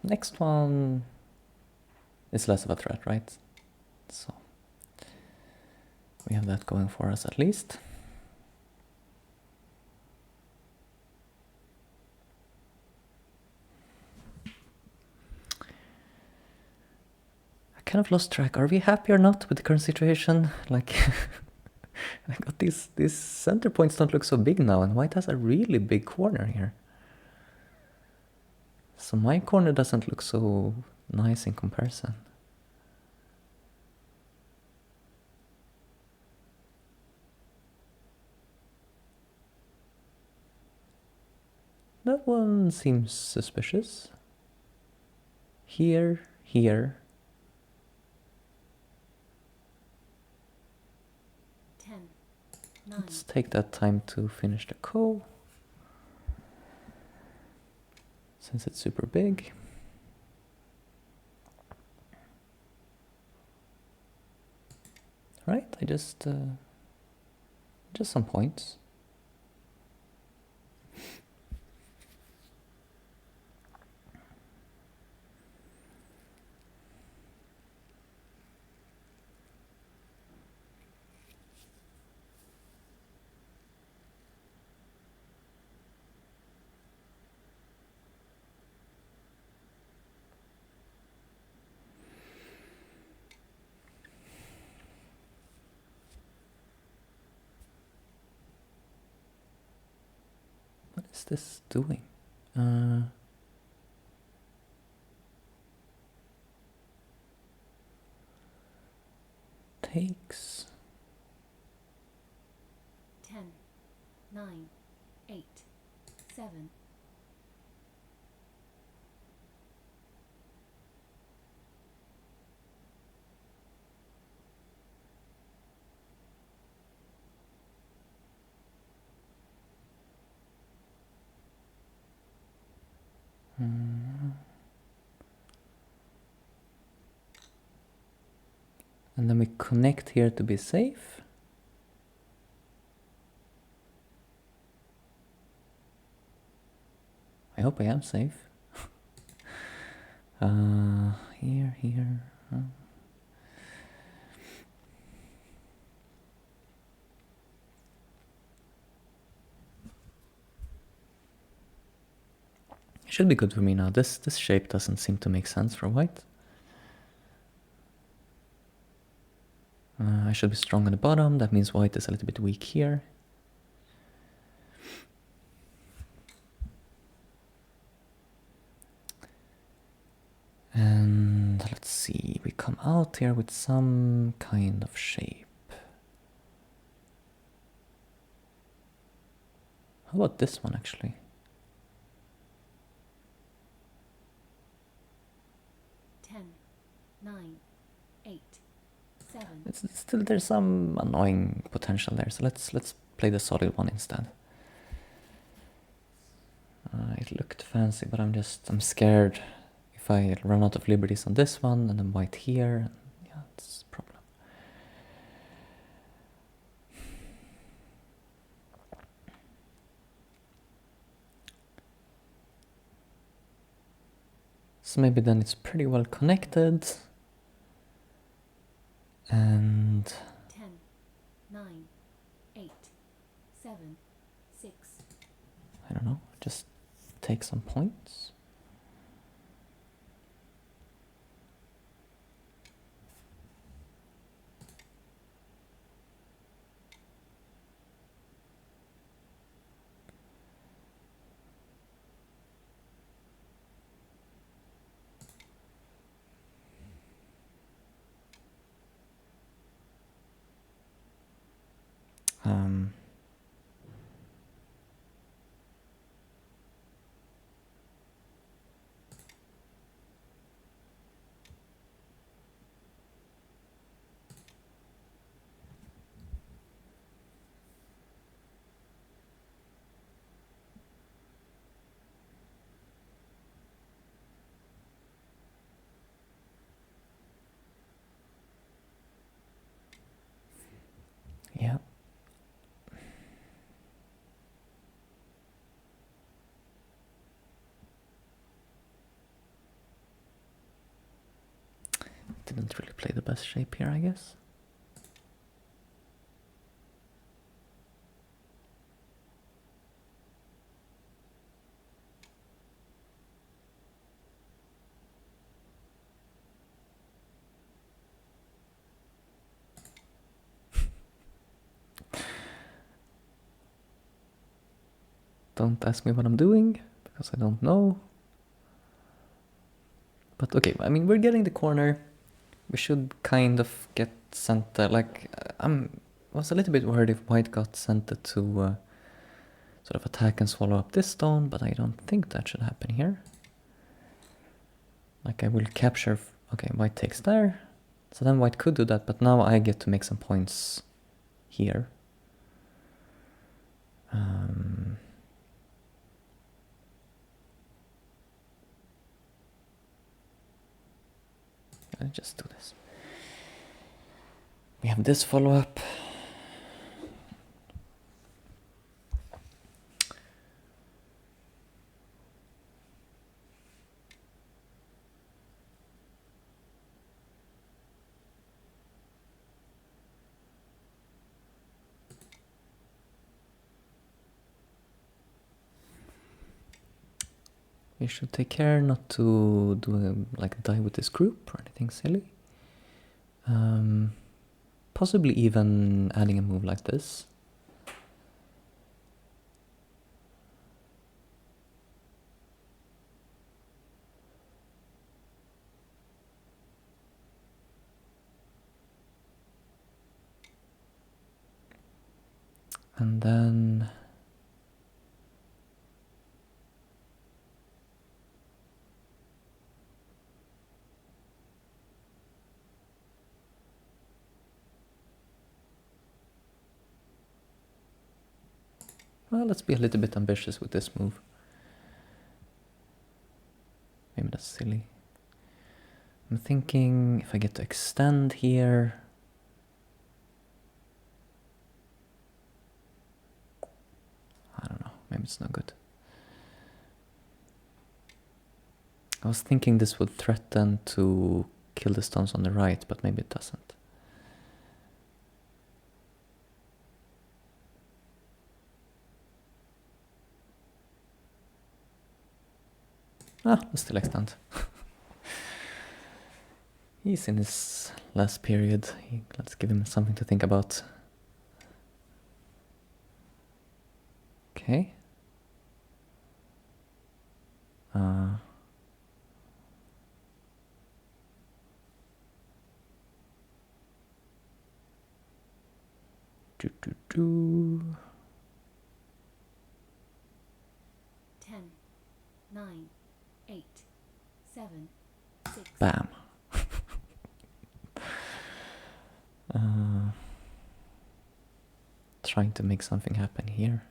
next one is less of a threat, right? So we have that going for us at least. I kind of lost track. Are we happy or not with the current situation? Like, I got these center points don't look so big now, and white has a really big corner here. So my corner doesn't look so nice in comparison. That one seems suspicious. Here, here. 10, 9, Let's take that time to finish the ko, since it's super big. Right, I just some points. What is this doing? Takes. 10, 9, 8, 7, And then we connect here to be safe. I hope I am safe. Here. Should be good for me now. This shape doesn't seem to make sense for white. I should be strong on the bottom. That means white is a little bit weak here. And let's see, we come out here with some kind of shape. How about this one actually? 10, 9, 8, 7, It's still, there's some annoying potential there, so let's play the solid one instead. It looked fancy, but I'm scared if I run out of liberties on this one and then white here. Yeah, it's a problem. So maybe then it's pretty well connected. And 10, 9, 8, 7, 6, I don't know, just take some points. Yeah. didn't really play the best shape here, I guess. Don't ask me what I'm doing, because I don't know. But okay, I mean, we're getting the corner. We should kind of get center. Like, I was a little bit worried if white got center to sort of attack and swallow up this stone, but I don't think that should happen here. Like, I will capture... Okay, white takes there. So then white could do that, but now I get to make some points here. Let's just do this. We have this follow-up. We should take care not to do like die with this group or anything silly. Possibly even adding a move like this. And then... Well, let's be a little bit ambitious with this move. Maybe that's silly. I'm thinking if I get to extend here... I don't know, maybe it's not good. I was thinking this would threaten to kill the stones on the right, but maybe it doesn't. Ah, let's still extend. He's in his last period. Let's give him something to think about. Okay. Do, do, do. 10, 9, 8, 7, 6. Bam. Trying to make something happen here.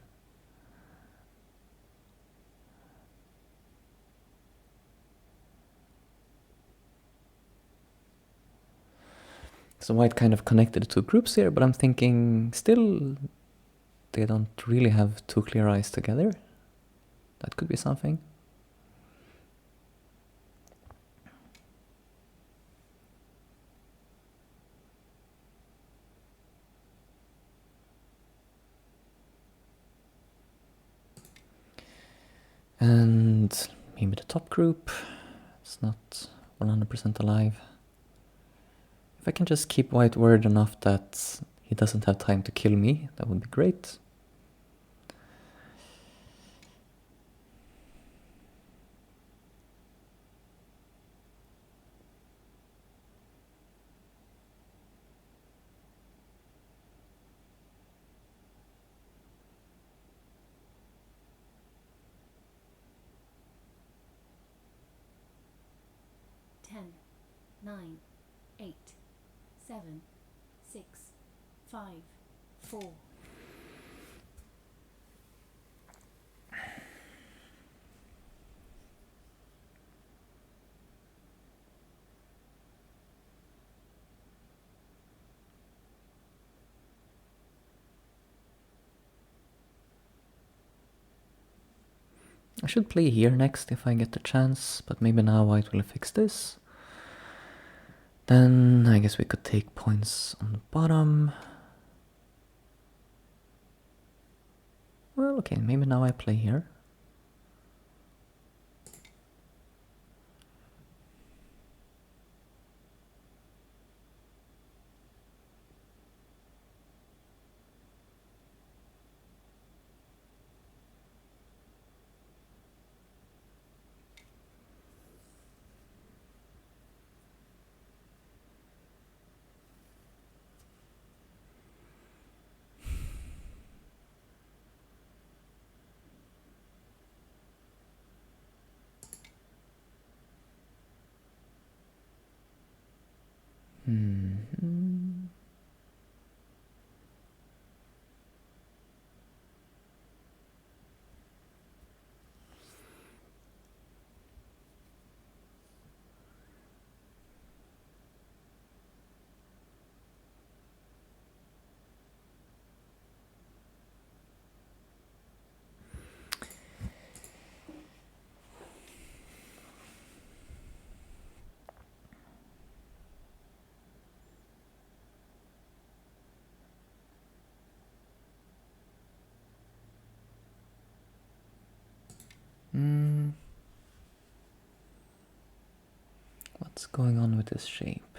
So white kind of connected the two groups here, but I'm thinking still they don't really have two clear eyes together. That could be something. And maybe the top group. It's not 100% alive. If I can just keep white worried enough that he doesn't have time to kill me, that would be great. Ten, 9, 8, 7, 6, 5, 4. I should play here next if I get the chance, but maybe now white will fix this. Then I guess we could take points on the bottom. Well, okay, maybe now I play here. Hmm. What's going on with this shape?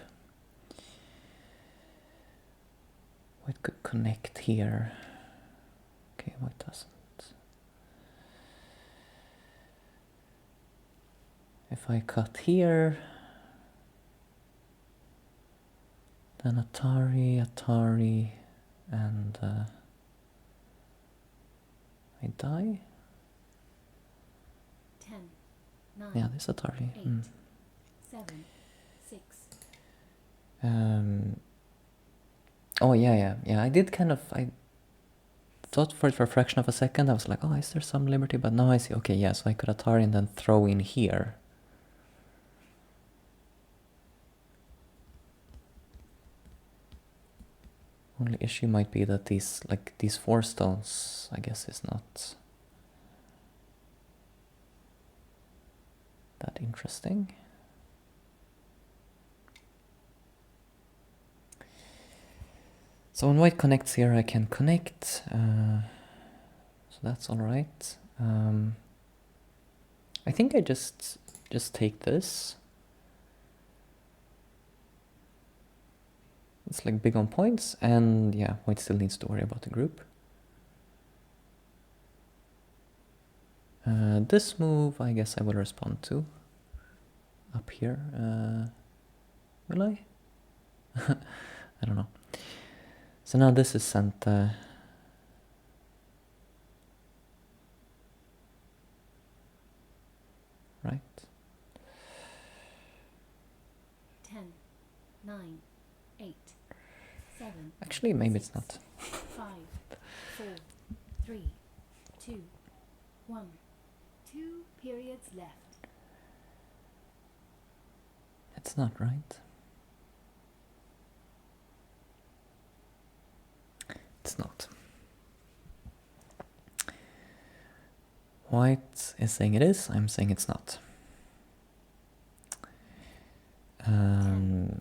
White could connect here. Okay, white doesn't. If I cut here, then Atari, and I die? 10, 9, Yeah, this Atari. 8, 7, 6. Oh, yeah. I did kind of, I thought for it for a fraction of a second, I was like, oh, is there some liberty? But now I see, okay, yeah, so I could Atari and then throw in here. Only issue might be that these 4 stones, I guess, is not that interesting. So when white connects here, I can connect, so that's all right. I think I just take this. It's like big on points, and yeah, white still needs to worry about the group. This move, I guess I will respond to. Up here, will I? I don't know. So now this is sent. Right. 10, 9, 8, 7. Actually, maybe it's not. 5, 4, 3, 2, 1. 2 periods left. It's not right. It's not. White is saying it is, I'm saying it's not.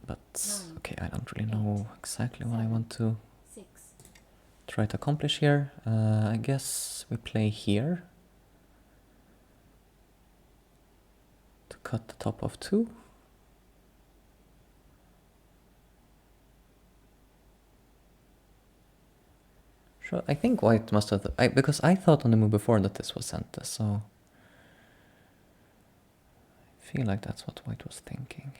But okay, I don't really know exactly what I want to try to accomplish here. I guess we play here to cut the top of 2. Sure, I think white must have, because I thought on the move before that this was center, so I feel like that's what white was thinking.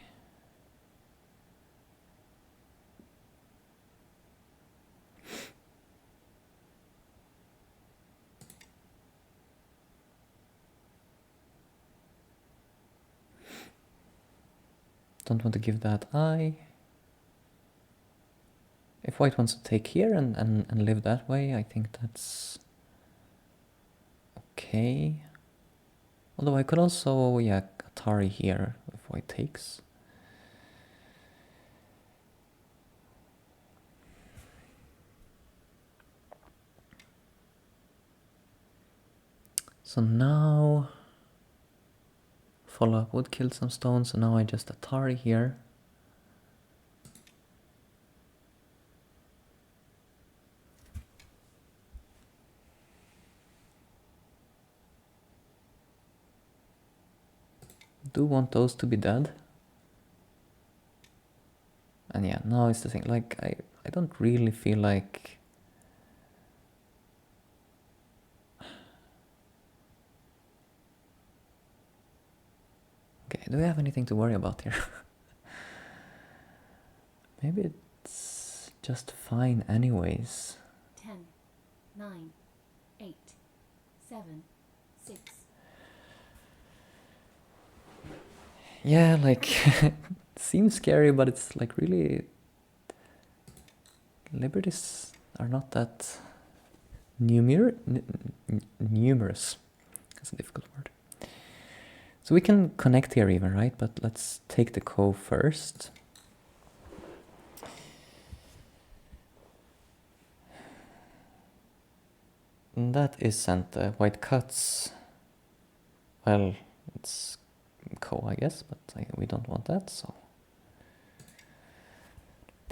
Don't want to give that eye. If white wants to take here and live that way, I think that's okay. Although I could also, yeah, Atari here if white takes. So now follow up would kill some stones, so now I just Atari here. do want those to be dead. And yeah, now it's the thing, like, I don't really feel like... Okay, do we have anything to worry about here? Maybe it's just fine anyways. 10, 9, 8, 7, 6. Yeah, like, it seems scary, but it's like really... Liberties are not that numerous. That's a difficult word. So we can connect here even, right? But let's take the ko first. And that is sent. White cuts. Well, it's ko, I guess, but we don't want that, so...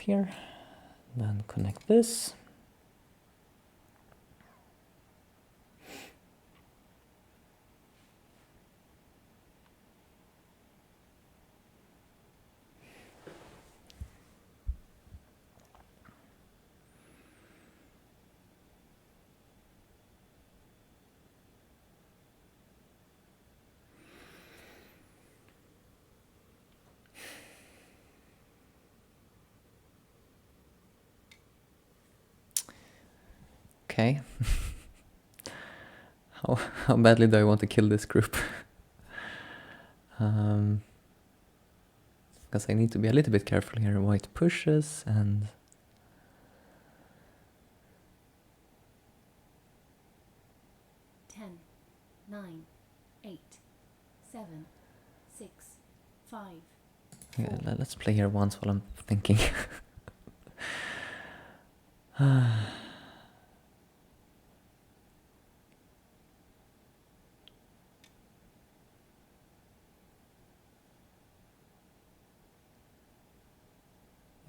Here. Then connect this. Okay. How badly do I want to kill this group? Because I need to be a little bit careful here. White pushes and... 10, 9, 8, 7, 6, 5. Yeah, let's play here once while I'm thinking.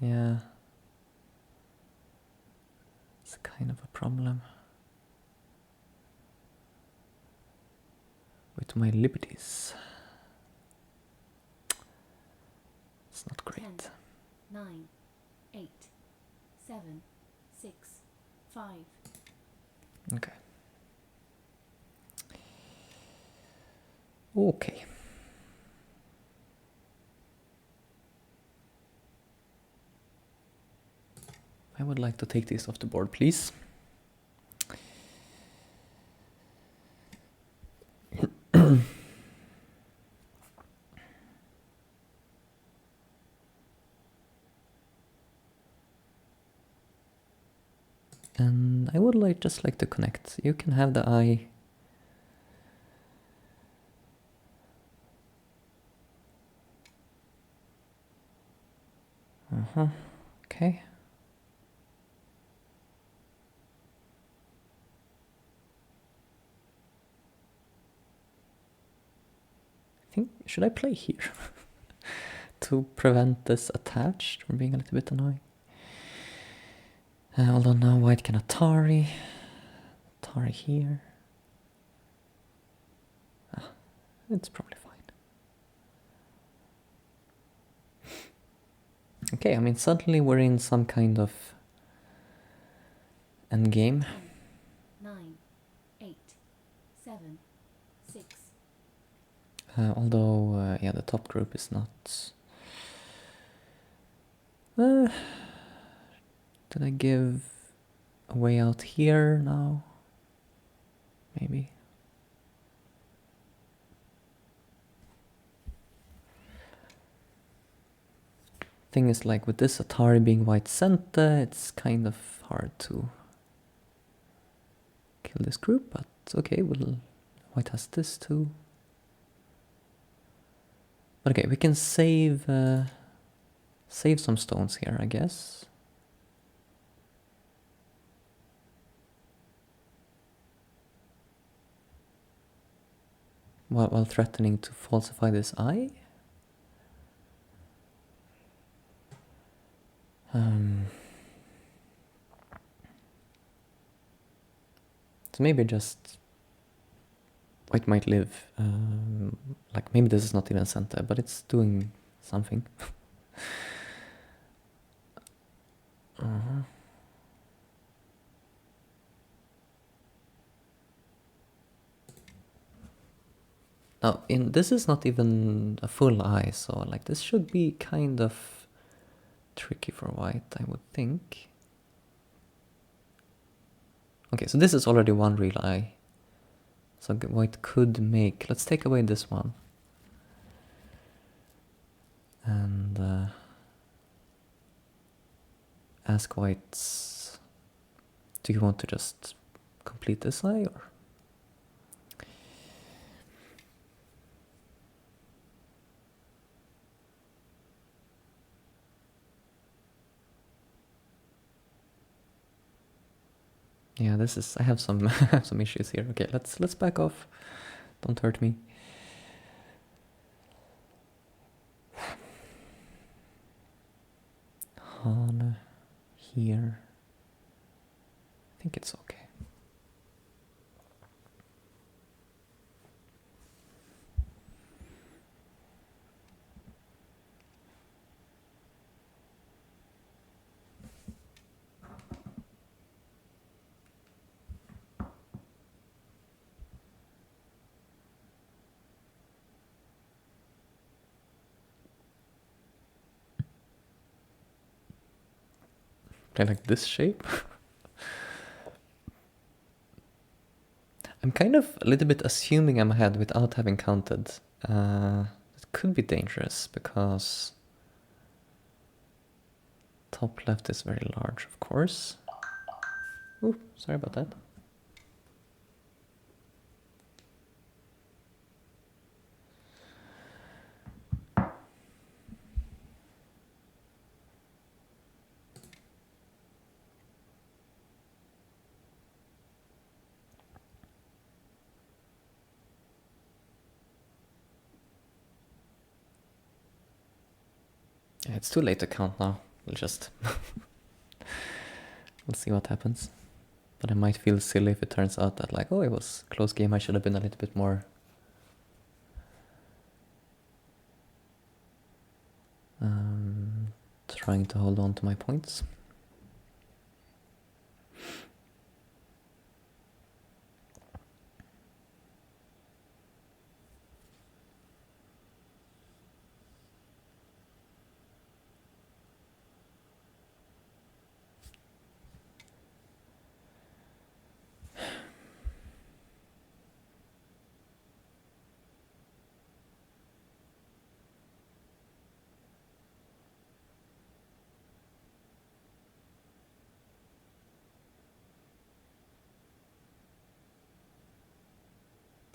Yeah. It's kind of a problem. With my liberties. It's not great. 10, 9, 8, 7, 6, 5. Okay. Okay. I would like to take this off the board, please. And I would just like to connect. You can have the eye. Okay. Should I play here? To prevent this attached from being a little bit annoying. Although now white can Atari. Atari here. It's probably fine. Okay, I mean, suddenly we're in some kind of endgame. 10, 9, 8, 7, 6. Although, yeah, the top group is not... did I give a way out here now? Maybe. Thing is, like, with this Atari being white center, it's kind of hard to kill this group, but okay, white has this too. But okay, we can save some stones here, I guess. While threatening to falsify this eye. So maybe just white might live Like, maybe this is not even center, but it's doing something. Now, this is not even a full eye, so like this should be kind of tricky for white, I would think. Okay, so this is already one real eye. So white could make... Let's take away this one. And ask whites... Do you want to just complete this eye, or...? Yeah, this is... I have some some issues here. Okay, let's back off. Don't hurt me. Han here. I think it's okay. I like this shape. I'm kind of a little bit assuming I'm ahead without having counted. It could be dangerous because top left is very large, of course. Ooh, sorry about that. Yeah, it's too late to count now. We'll just... we'll see what happens. But I might feel silly if it turns out that, like, oh, it was a close game, I should have been a little bit more... trying to hold on to my points.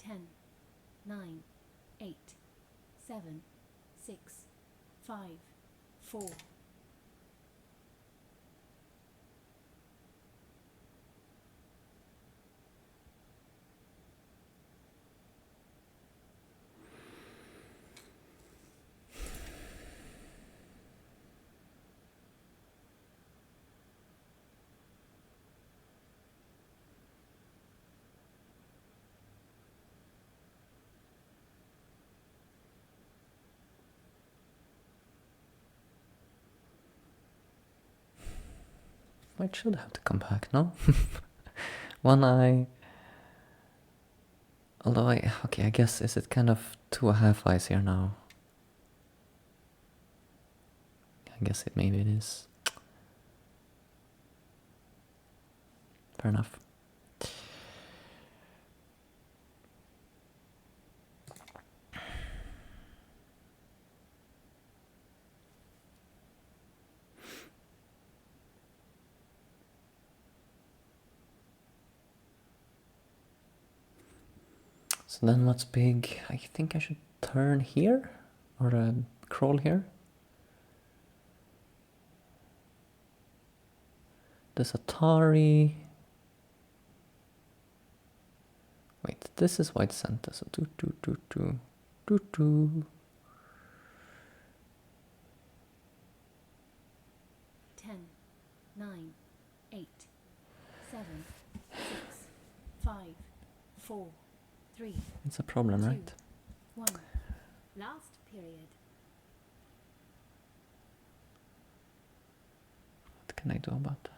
Ten, 9, 8, 7, 6, 5, 4. White should have to come back, no? One eye... Although okay, I guess, is it kind of 2.5 eyes here now? I guess maybe it is. Fair enough. So then what's big? I think I should turn here? Or crawl here? There's Atari. Wait, this is white center, so do. 10, 9, 8, 7, 6, 5, 4, 3. It's a problem, right? 1. Last period. What can I do about that?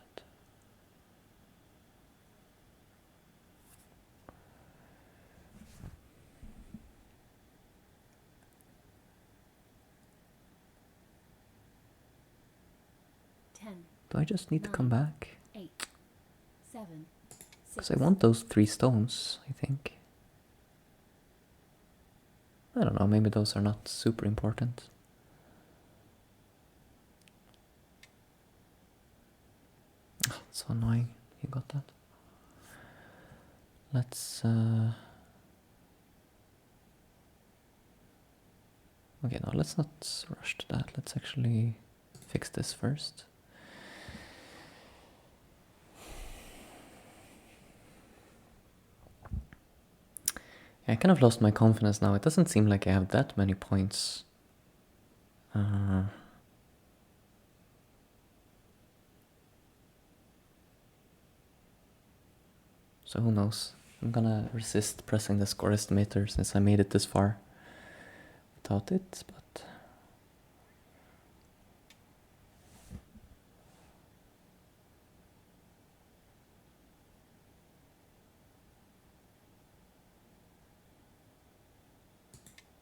Do I just need to come back? 8, 7, 6. Because I want those 3 stones, I think. I don't know, maybe those are not super important. Oh, it's so annoying. You got that? Let's... Okay, no, let's not rush to that. Let's actually fix this first. I kind of lost my confidence now. It doesn't seem like I have that many points. So who knows? I'm gonna resist pressing the score estimator since I made it this far without it, but...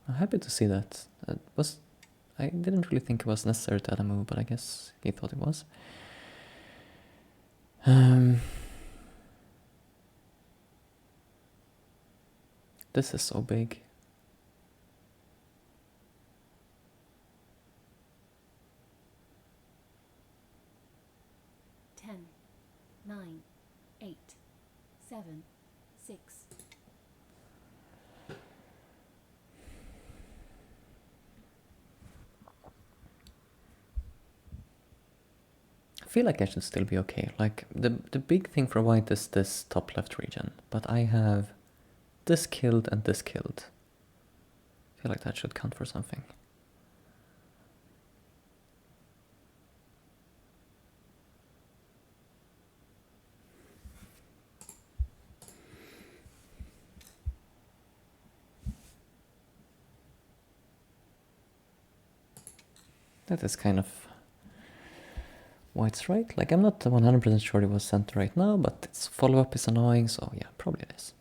I'm happy to see that. I didn't really think it was necessary to add a move, but I guess he thought it was. This is so big. Ten, 9, 8, 7, 6. I feel like I should still be okay. Like, the big thing for white is this top left region, but I have this killed and this killed. I feel like that should count for something. That is kind of white's right. Like, I'm not 100% sure it was sent right now, but its follow-up is annoying, so yeah, probably it is.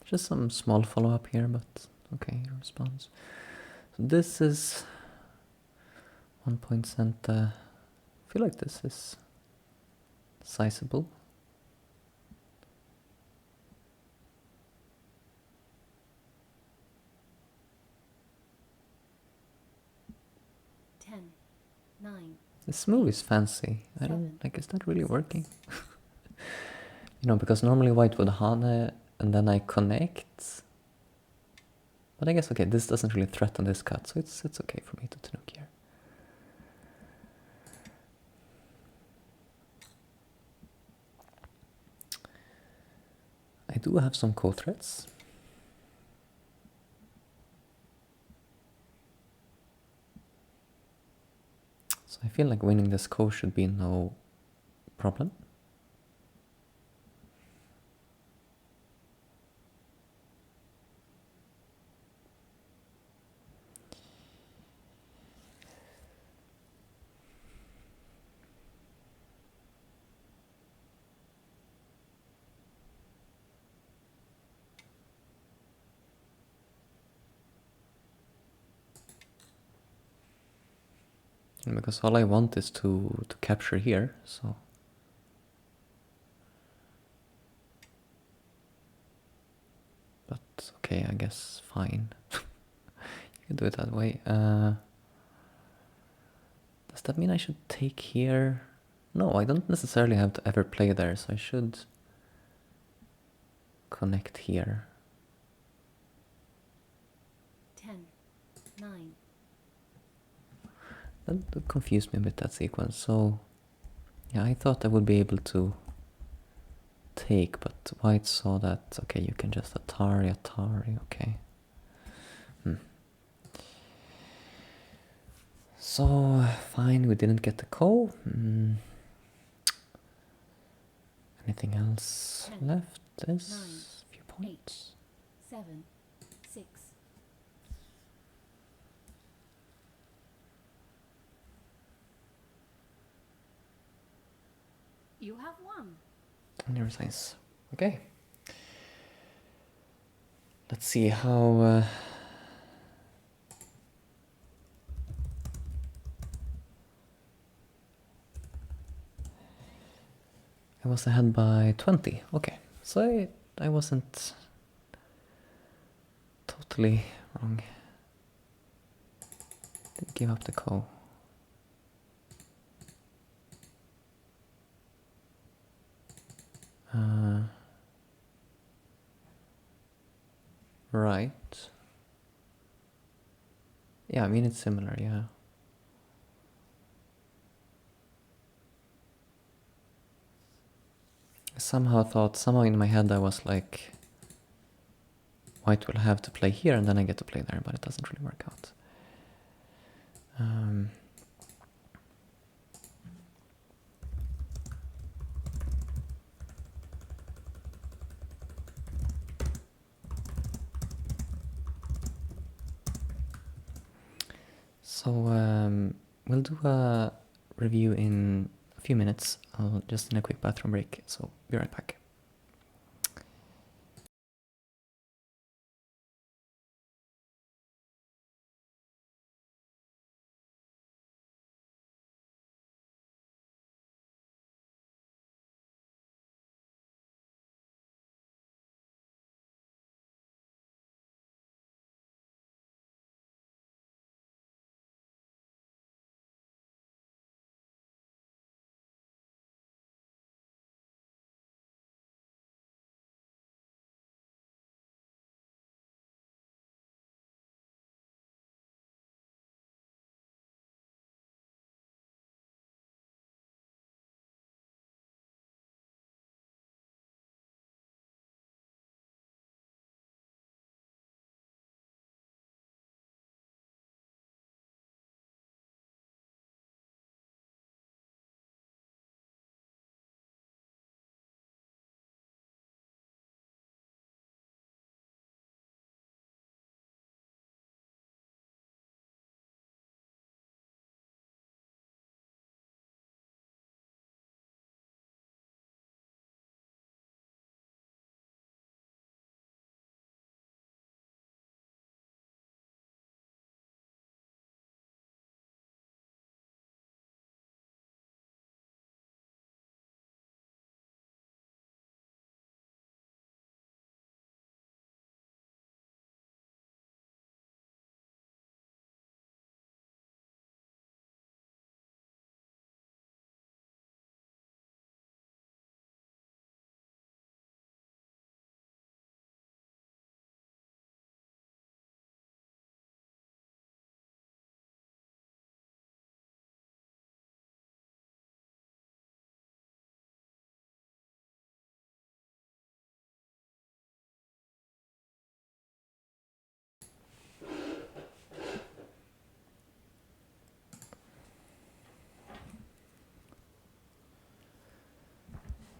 Just some small follow-up here, but okay, response. So this is 1 point sent. I feel like this is sizable. Ten, 9. This move is fancy. I don't like. Is that really working? You know, because normally white would Hane and then I connect. But I guess, okay, this doesn't really threaten this cut, so it's okay for me to Tanuk here. I do have some co-threats. So I feel like winning this ko should be no problem. Because all I want is to capture here, so... But, okay, I guess fine. You can do it that way. Does that mean I should take here? No, I don't necessarily have to ever play there, so I should connect here. 10, 9. That confused me a bit, that sequence. So, yeah, I thought I would be able to take, but white saw that, okay, you can just Atari, okay. So, fine, we didn't get the ko. Anything else 10, left? This 9, few points. 8, 7, 6. You have won. Neuroscience. Okay. Let's see how... I was ahead by 20. Okay, so I wasn't totally wrong. Didn't give up the ko. Right. Yeah, I mean it's similar, yeah. I somehow in my head I was like, white will have to play here and then I get to play there, but it doesn't really work out. So we'll do a review in a few minutes. I'll just in a quick bathroom break, so be right back.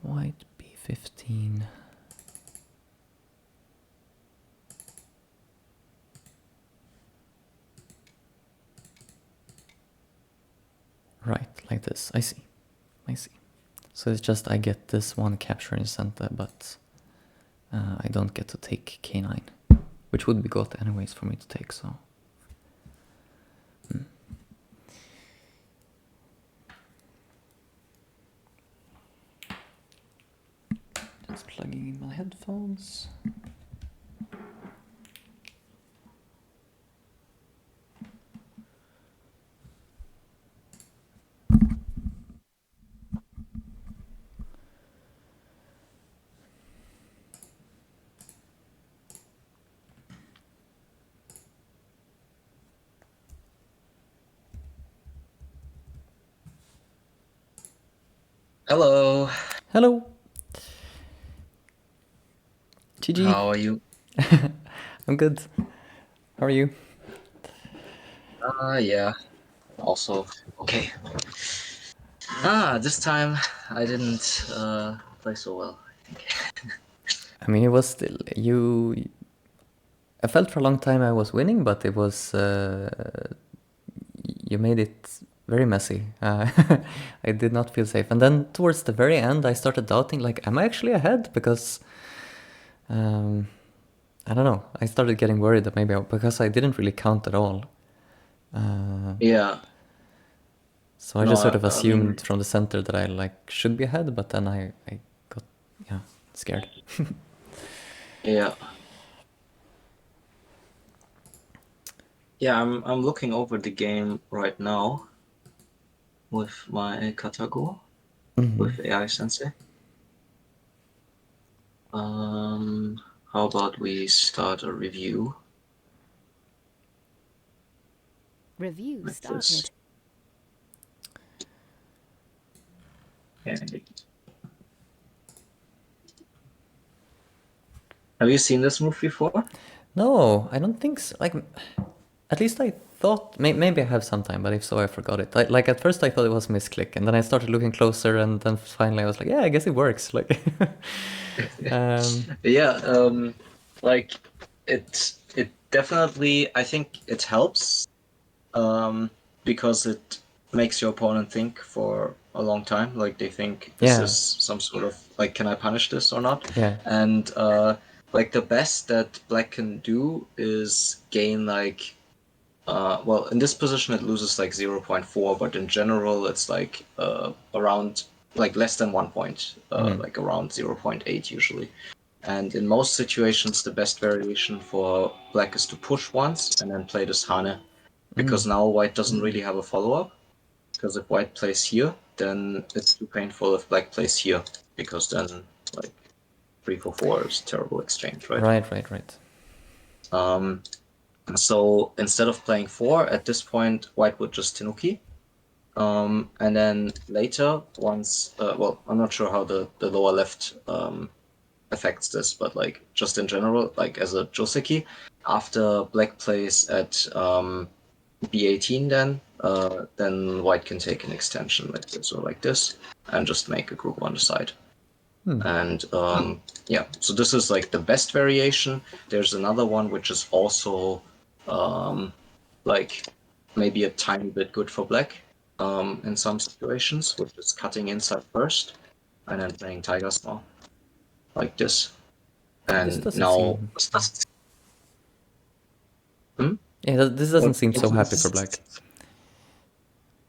White b15. Right, like this. I see. So it's just I get this one capture in center, but I don't get to take k9, which would be good anyways for me to take, so... Just plugging in my headphones. Hello, Hello, GG. how are you? I'm good. How are you? Yeah, also okay. This time I didn't play so well, I think. I mean, it was still you. I felt for a long time I was winning, but it was you made it very messy. I did not feel safe, and then towards the very end, I started doubting, like, am I actually ahead? Because um, I don't know. I started getting worried that maybe because I didn't really count at all. Uh, Yeah, so I no, just sort of I mean, assumed from the center that I like should be ahead, but then I got yeah scared. yeah, yeah. I'm looking over the game right now with my Katago Hmm. with AI Sensei. Um, how about we start a review Review like this? started. And have you seen this move before? No, I don't think so. Like, at least I thought maybe I have some time, but if so, I forgot it. Like at first I thought it was misclick, and then I started looking closer, and then finally I was like, yeah, I guess it works. Like, um, Yeah, like it definitely I think it helps um, because it makes your opponent think for a long time. Like they think this yeah, is some sort of like, can I punish this or not? yeah, And like the best that black can do is gain like well, in this position it loses like 0.4, but in general it's like around like less than 1 point, mm, like around 0.8 usually. And in most situations, the best variation for black is to push once and then play this Hane, mm, because now white doesn't really have a follow-up. Because if white plays here, then it's too painful if black plays here, because then like 3 for 4 is terrible exchange, right? right, right, right. Um, so instead of playing 4, at this point, white would just Tenuki. And then later, once, well, I'm not sure how the lower left affects this, but like just in general, like as a Joseki, after black plays at B18, then white can take an extension like this or like this, and just make a group on the side. Hmm. And yeah, so this is like the best variation. There's another one which is also like maybe a tiny bit good for black in some situations, which is cutting inside first and then playing Tiger Small like this. This And doesn't now, seem. hmm? Yeah, this doesn't seem so happy for black.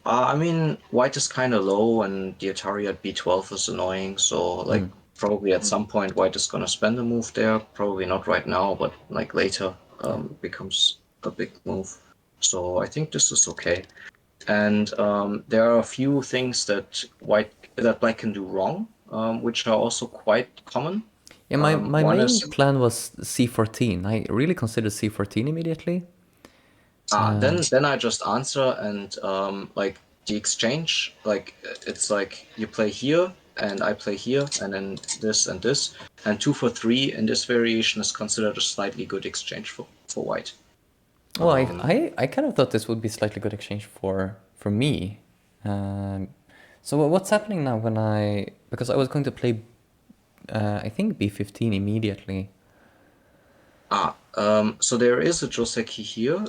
I mean, white is kind of low, and the Atari at B12 is annoying. So, like, Mm. probably at some point, white is gonna spend a move there. Probably not right now, but like later, Yeah. becomes a big move. So I think this is okay. And there are a few things that black can do wrong, which are also quite common. Yeah, my One main is plan was C14. I really considered C14 immediately. then I just answer, and like the exchange, like it's like you play here and I play here, and then this and this, and 2 for 3 in this variation is considered a slightly good exchange for white. Well, Um, I kind of thought this would be slightly good exchange for me. Um, so what's happening now when I because I was going to play I think B15 immediately. so there is a Joseki here.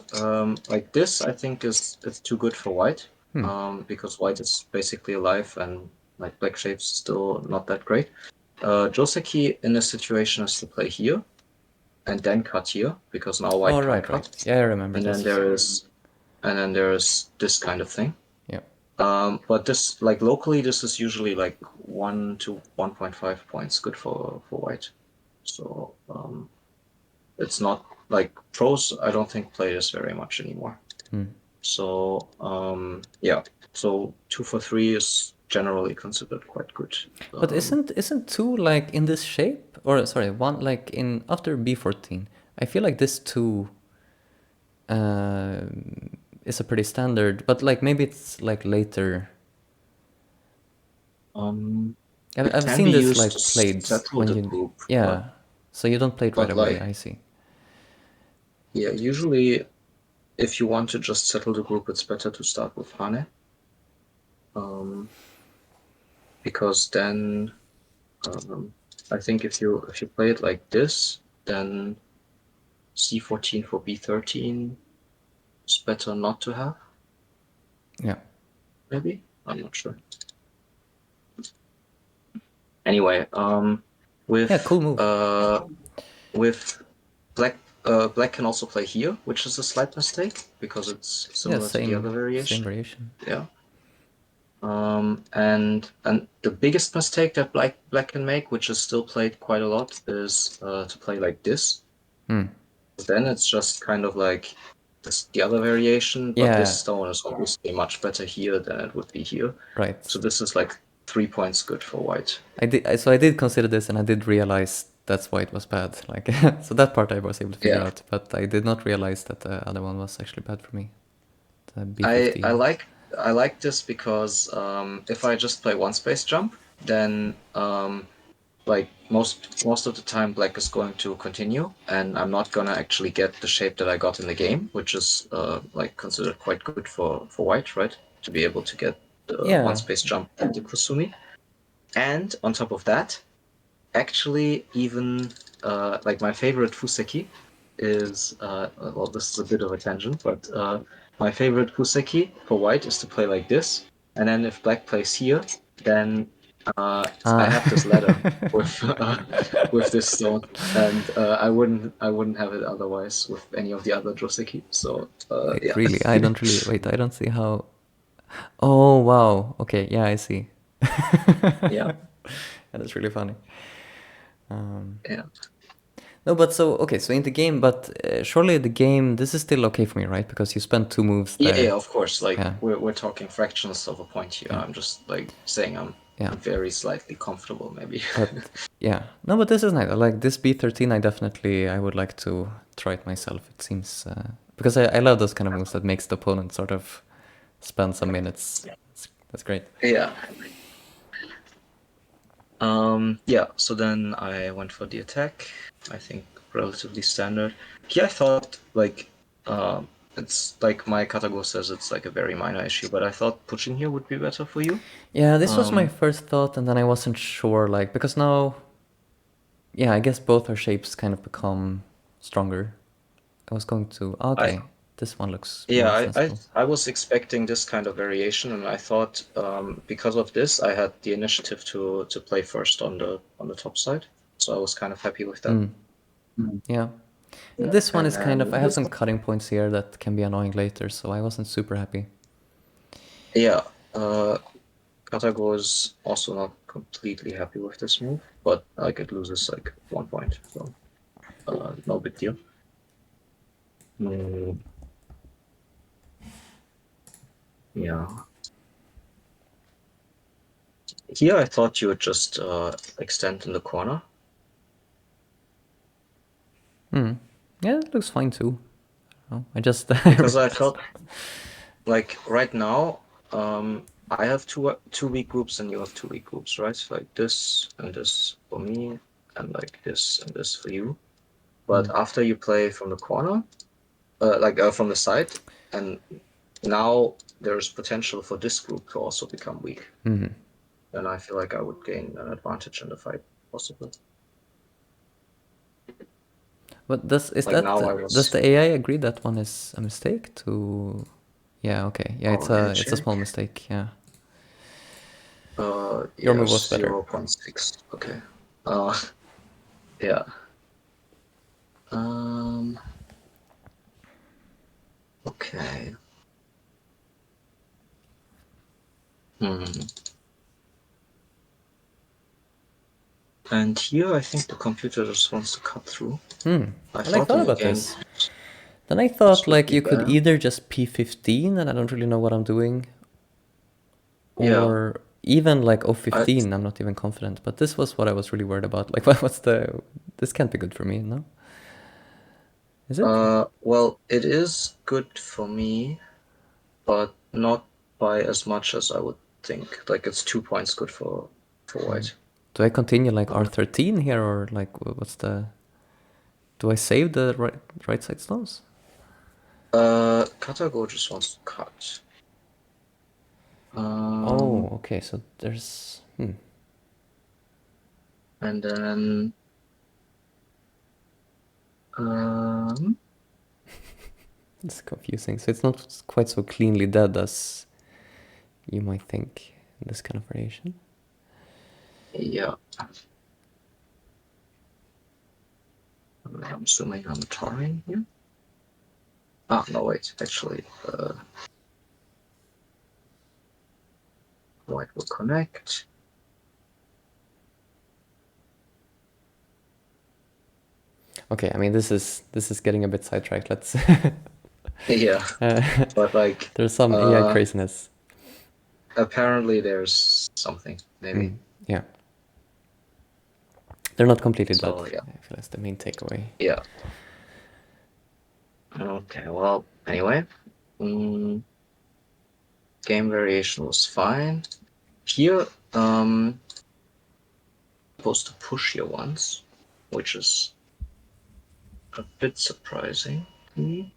Like this, I think is too good for white. Hmm. Because white is basically alive and like black shape's still not that great. Joseki in this situation is to play here and then cut here, because now Oh, white can't right, cut. right. Yeah, I remember And then this. there's this kind of thing. Yeah. But this, like locally, this is usually like 1 to 1.5 points good for white. So it's not like pros. I don't think play this very much anymore. So yeah, so 2 for 3 is generally considered quite good. But isn't 2 like in this shape? Or sorry, 1 like in after b14? I feel like this 2 is a pretty standard, but like maybe it's like later. it I've can seen be this used like to played settle when the you group. yeah. So you don't play it right but away. like I see. yeah, usually if you want to just settle the group, it's better to start with Hane. Because then I think if you play it like this, then c14 for b13 is better not to have. Yeah. Maybe, I'm not sure. Anyway, with Yeah, cool move. with black, black can also play here, which is a slight mistake because it's Yeah, similar to the other same variation. variation. Yeah. And the biggest mistake that black can make, which is still played quite a lot, is to play like this. Then it's just kind of like the other variation, but this Yeah. stone is obviously much better here than it would be here. Right. So this is like 3 points good for white. I did consider this, and I did realize that's why it was bad. Like, so that part I was able to figure Yeah. out, but I did not realize that the other one was actually bad for me. The I B15. like this because if I just play one space jump, then like most of the time black is going to continue, and I'm not gonna actually get the shape that I got in the game, which is like considered quite good for white, right? To be able to get the one Yeah. space jump at the Kusumi. And on top of that, actually even like my favorite Fuseki is well, this is a bit of a tangent, but my favorite Fuseki for white is to play like this, and then if black plays here, then I have this ladder with this stone, and I wouldn't have it otherwise with any of the other Joseki. So Wait, yeah. really? I don't really. Wait, I don't see how. Oh, wow. Okay, yeah, I see. Yeah. And it's really funny. Yeah. No, but so, okay, so in the game, but surely the game, this is still okay for me, right? Because you spent 2 moves Yeah, there. yeah, of course. Like Yeah. we're talking fractions of a point here. Yeah. I'm just like saying I'm Yeah. very slightly comfortable, maybe. But yeah, no, but this is nice. Like this B13, I would like to try it myself. It seems because I love those kind of moves that makes the opponent sort of spend some minutes. That's great. Yeah. Yeah, so then I went for the attack. I think relatively standard. Here I thought like it's like my Katago says it's like a very minor issue, but I thought pushing here would be better for you. Yeah, this was my first thought, and then I wasn't sure, like, because now, yeah, I guess both our shapes kind of become stronger. I was going to, okay, this one looks more sensible. I was expecting this kind of variation, and I thought because of this, I had the initiative to play first on the top side, so I was kind of happy with that. Yeah. And this one is kind of, I have this some cutting points here that can be annoying later, so I wasn't super happy. Yeah, Katago is also not completely happy with this move, but like it loses like 1 point, so no big deal. Yeah. Here I thought you would just extend in the corner. Yeah, it looks fine too. I just Because I felt like right now, I have two weak groups and you have 2 weak groups, right? Like this and this for me, and like this and this for you. But after you play from the corner, from the side, and now there's potential for this group to also become weak. Then I feel like I would gain an advantage in the fight, possibly. But Like now I does was. the AI agree that one is a mistake to? Yeah, okay. Yeah, Oh, let me it's a check. small mistake. Yeah. Your move was Yes, better. 0.6. Okay. Yeah. Okay. And here I think the computer just wants to cut through. And I thought thought in the about game this. Then I thought this would like be you could better. either just P15 and I don't really know what I'm doing, Yeah. or even like O15. I'm not even confident. But this was what I was really worried about. Like, what's the? This can't be good for me, no? Is it? Well, it is good for me, but not by as much as I would think. Like it's 2 points good for white. Do I continue like R13 here, or like what's the? Do I save the right side stones? Katago just wants to cut. Oh, okay. So there's. And then It's confusing. So it's not quite so cleanly dead as you might think in this kind of variation. yeah. I'm assuming I'm tarring here. Ah, no, wait. Actually, white will connect. Okay, I mean this is getting a bit sidetracked. Let's. Yeah, but like There's some AI craziness. apparently there's something maybe. Yeah. They're not completely dead. So yeah. I feel that's the main takeaway. Yeah. Okay. Well, anyway, game variation was fine. Here, supposed to push here once, which is a bit surprising to me.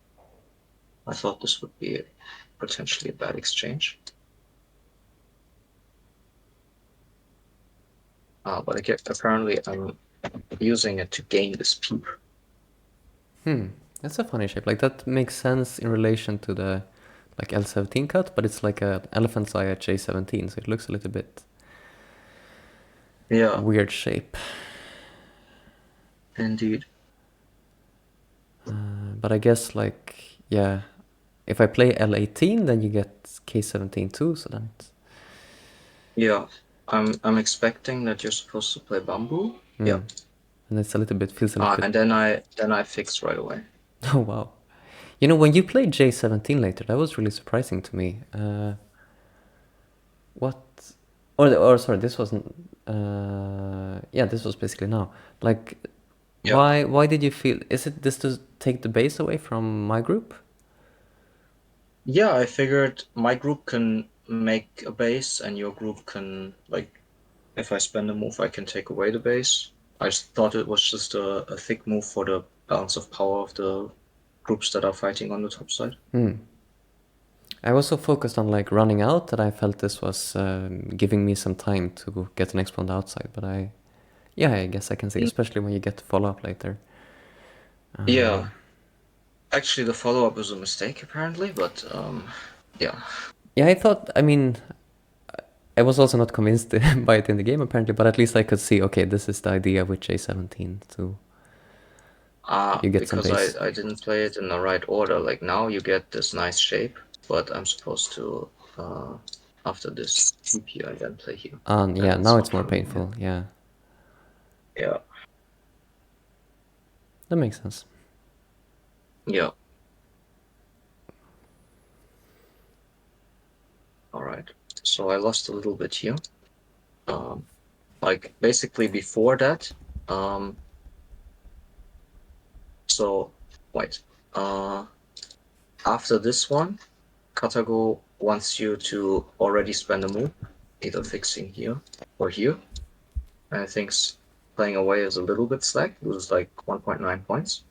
I thought this would be potentially a bad exchange. But I get, apparently I'm using it to gain this peep. That's a funny shape. Like that makes sense in relation to the like L17 cut, but it's like an elephant's eye at J17, so it looks a little bit weird shape. Indeed. But I guess like yeah, if I play L18, then you get K17 too. So then it's Yeah, I'm expecting that you're supposed to play bamboo. Yeah, and it's a little bit feels a little bit. and then I fix right away. Oh wow, you know when you played J17 later, that was really surprising to me. What? Or sorry, this wasn't. Yeah, this was basically now. Like, Yeah. why did you feel? Is it this to take the base away from my group? Yeah, I figured my group can make a base and your group can, like, if I spend a move, I can take away the base. I thought it was just a thick move for the balance of power of the groups that are fighting on the top side. I was so focused on like running out that I felt this was giving me some time to get the next one outside. But yeah, I guess I can see, especially when you get to follow up later. Yeah. Actually, the follow-up was a mistake, apparently, but yeah. Yeah, I thought, I mean, I was also not convinced by it in the game, apparently, but at least I could see, okay, this is the idea with J17, so you get some Because base. I didn't play it in the right order. Like now you get this nice shape, but I'm supposed to, after this TP, I then play here. Yeah, And now not it's more for me, painful, yeah. Yeah. That makes sense. Yeah. All right. So I lost a little bit here. Like basically before that, so wait. After this one, Katago wants you to already spend a move, either fixing here or here. And I think playing away is a little bit slack. It was like 1.9 points.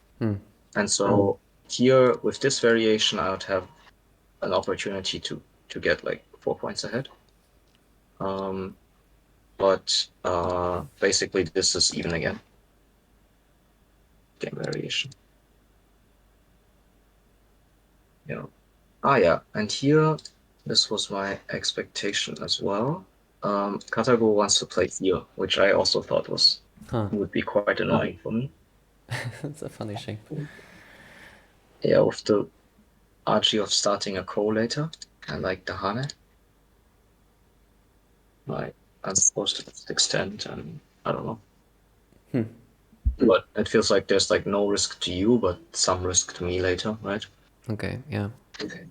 And so here with this variation, I would have an opportunity to get like 4 points ahead. But basically this is even again. Game variation. Yeah. Yeah. And here, this was my expectation as well. Katago wants to play here, which I also thought would be quite annoying for me. That's a funny shape. Yeah, with the RG of starting a Ko later, and like the Hane. Like, I'm supposed to extend, and I don't know. But it feels like there's like no risk to you, but some risk to me later, right? Okay, yeah. Okay.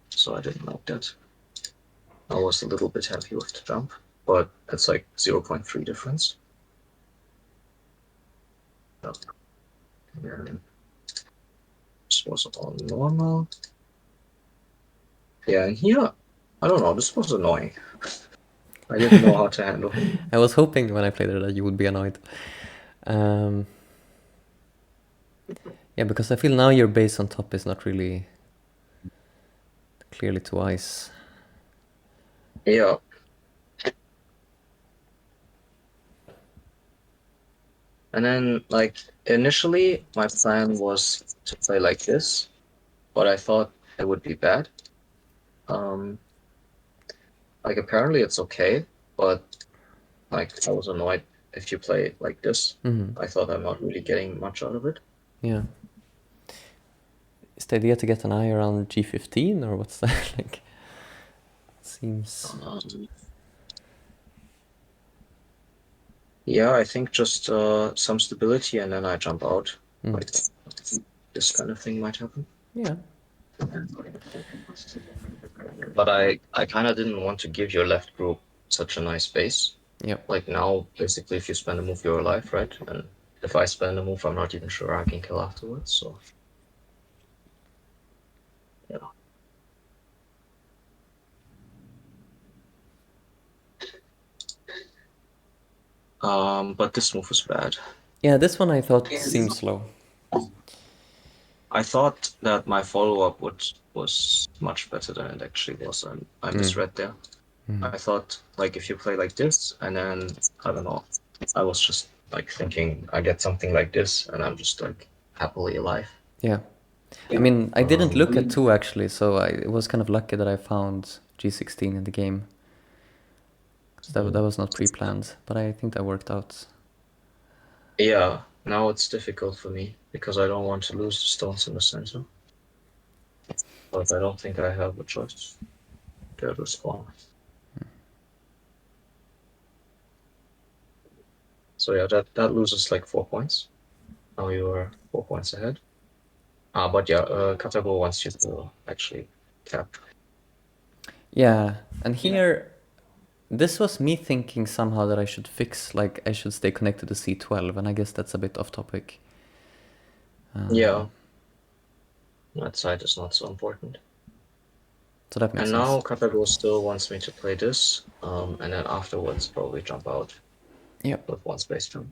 So I didn't like that. I was a little bit happy with the jump, but it's like 0.3 difference. Yeah. This was all normal. Yeah, and here, I don't know, this was annoying. I didn't know how to handle it. I was hoping when I played it that you would be annoyed. Um, yeah, because I feel now your base on top is not really clearly to ice. Yeah. And then, like, initially, my plan was to play like this, but I thought it would be bad. Um, like, apparently it's okay, but, like, I was annoyed if you play it like this. Mm-hmm. I thought I'm not really getting much out of it. Yeah. Is the idea to get an eye around G15 or what's that like? Seems. Yeah, I think just some stability and then I jump out. Like, this kind of thing might happen. Yeah. But I kind of didn't want to give your left group such a nice base. Yep. Like now, basically, if you spend a move, you're alive, right? And if I spend a move, I'm not even sure I can kill afterwards. So, yeah. But this move was bad. Yeah, this one I thought seemed slow. I thought that my follow-up was much better than it actually was. I misread there. I thought like if you play like this, and then I don't know, I was just like thinking I get something like this, and I'm just like happily alive. Yeah. I mean, I didn't look at 2 actually, so it was kind of lucky that I found G16 in the game. So that was not pre-planned, but I think that worked out. Yeah, now it's difficult for me because I don't want to lose the stones in the center. But I don't think I have a choice. They're the spawn. So yeah, that loses like 4 points. Now you are 4 points ahead. But yeah, Katago wants you to actually cap. Yeah, and here, this was me thinking somehow that I should fix, like, I should stay connected to C12, and I guess that's a bit off topic. Yeah, that side is not so important. So that makes And sense. now Katago still wants me to play this, and then afterwards probably jump out Yep. with one space jump.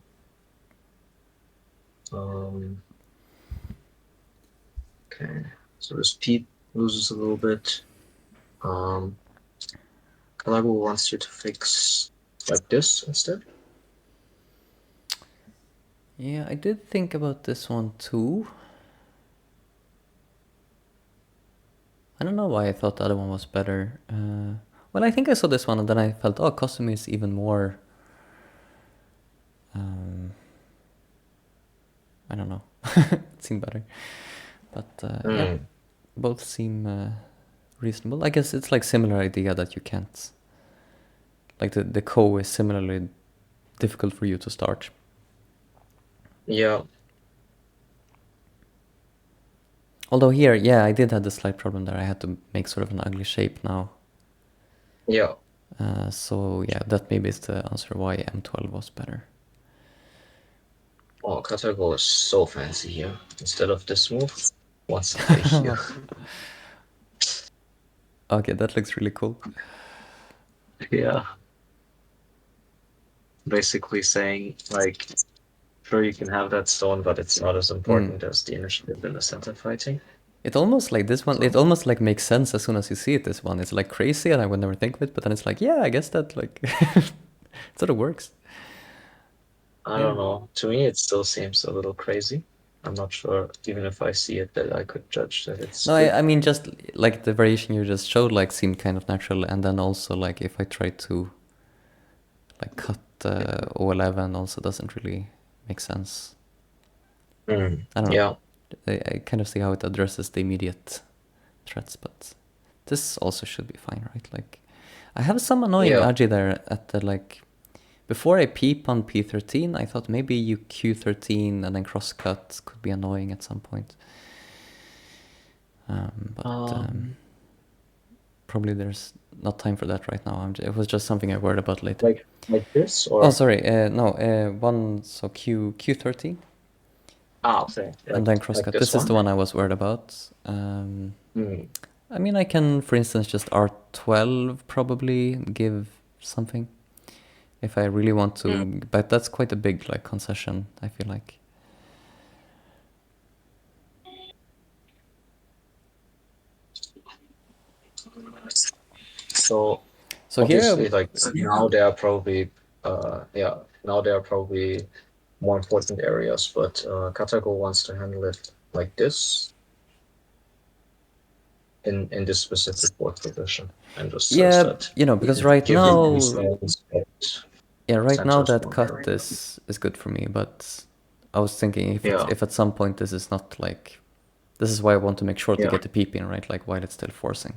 Okay, so this Pete loses a little bit. Kalago wants you to fix like this instead. Yeah, I did think about this one too. I don't know why I thought the other one was better. Well, I think I saw this one and then I felt, oh, Kosumi is even more... I don't know. It seemed better. But yeah, both seem reasonable. I guess it's like similar idea that you can't... Like the Ko is similarly difficult for you to start. Yeah. Although here, yeah, I did have the slight problem there. I had to make sort of an ugly shape now. Yeah. So yeah, that maybe is the answer why M12 was better. Oh, Katago is so fancy here. Instead of this move, wants to play here. Okay, that looks really cool. Yeah. Basically saying like, sure you can have that stone, but it's not as important as the initiative in the center fighting. It almost like this one. It almost like makes sense as soon as you see it. This one, it's like crazy, and I would never think of it. But then it's like, yeah, I guess that like it sort of works. I don't know. To me, it still seems a little crazy. I'm not sure, even if I see it, that I could judge that it's No, good. I mean just like the variation you just showed, like seemed kind of natural, and then also like if I try to like cut O11, also doesn't really make sense. I don't know. Yeah. I kind of see how it addresses the immediate threats, but this also should be fine, right? Like, I have some annoying Yeah. Aji there at the like, before I peep on p13, I thought maybe you q13 and then crosscut could be annoying at some point. But probably there's not time for that right now. It was just something I worried about later. like this, or Oh, sorry. No, so q13 okay, and then like crosscut. this This is one. the one I was worried about. I mean, I can, for instance, just R12 probably give something if I really want to, but that's quite a big like concession, I feel like. So So obviously, here, like now there are probably now there are probably more important areas, but Katago wants to handle it like this in this specific board position, and just says yeah, that you know, you because can right give him these now, stones, but yeah, right now centers that one cut area. is good for me, but I was thinking Yeah, if at some point this is not like, this is why I want to make sure to yeah, get the peep in, right? Like while it's still forcing.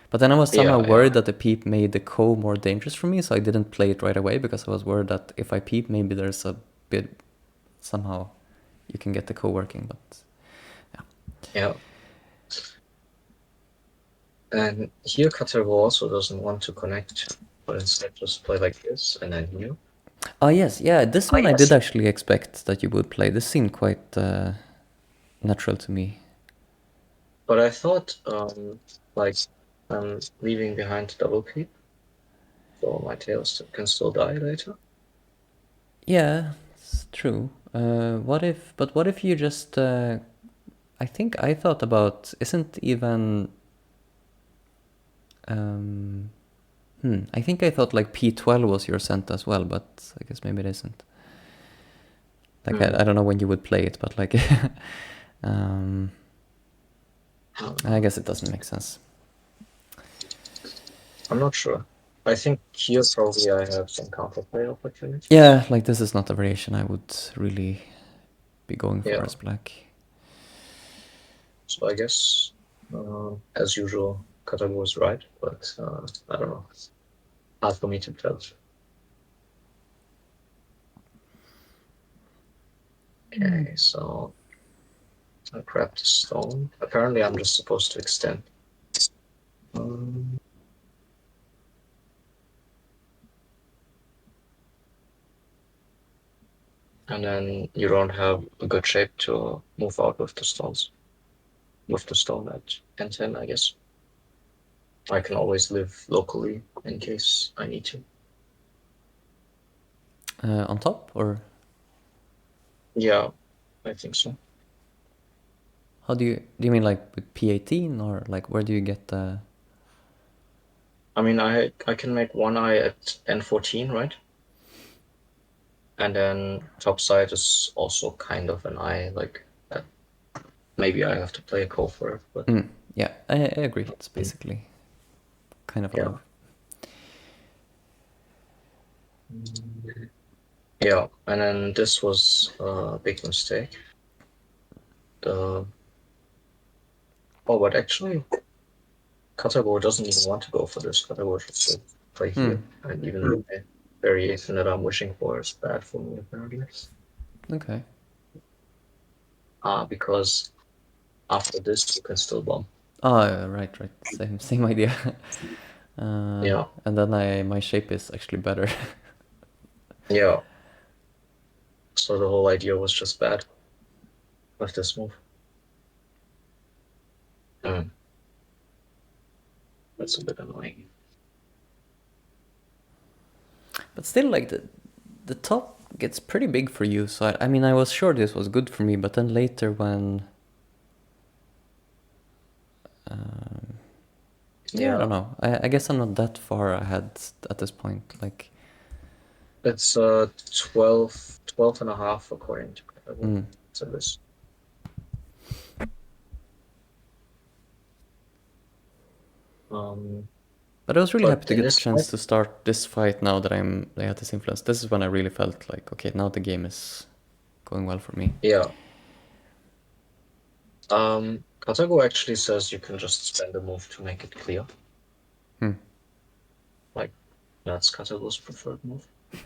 But then I was somehow yeah, worried that the peep made the ko more dangerous for me, so I didn't play it right away because I was worried that if I peep, maybe there's a bit, somehow you can get the ko working, but yeah. And here Katago also doesn't want to connect, but instead just play like this, and then here. oh yes, yeah, this one I did actually expect that you would play. This seemed quite natural to me. But I thought, like, I'm leaving behind double peep, so my tails can still die later. Yeah, it's true. What if you just, I think I thought about, isn't even, um, I think I thought like P12 was your scent as well, but I guess maybe it isn't. Like, I don't know when you would play it, but like, um, I guess it doesn't make sense. I'm not sure. I think here probably I have some counterplay opportunities. Yeah, like this is not a variation I would really be going for Yeah. as black. So I guess, as usual, Katago was right, but I don't know. Hard for me to tell. Okay, so I grabbed the stone. Apparently, I'm just supposed to extend. Um, and then you don't have a good shape to move out with the stones. With the stone at N10, I guess. I can always live locally in case I need to. On top, or Yeah, I think so. how do you mean like with P18, or like where do you get the? I mean, I can make one eye at N14, right? And then top side is also kind of an eye, like that. Maybe I have to play a call for it, but Yeah, I agree. It's basically kind of a yeah. live. Yeah, and then this was a big mistake. The but actually, Katago doesn't even want to go for this. Katago should play here, and even the variation that I'm wishing for is bad for me apparently. Okay. Because after this you can still bomb. Oh, right. Same idea. Yeah, And then my shape is actually better. yeah. So the whole idea was just bad with this move. That's a bit annoying. But still, like the top gets pretty big for you. So I mean, I was sure this was good for me, but then later when, yeah, I don't know. I guess I'm not that far ahead at this point. Like, It's 12 and a half according to Katago. So this. but I was really But happy to in get the this fight, chance to start this fight now that I had this influence. This is when I really felt like, okay, now the game is going well for me. yeah. Katago actually says you can just spend a move to make it clear. Like, that's Katago's preferred move.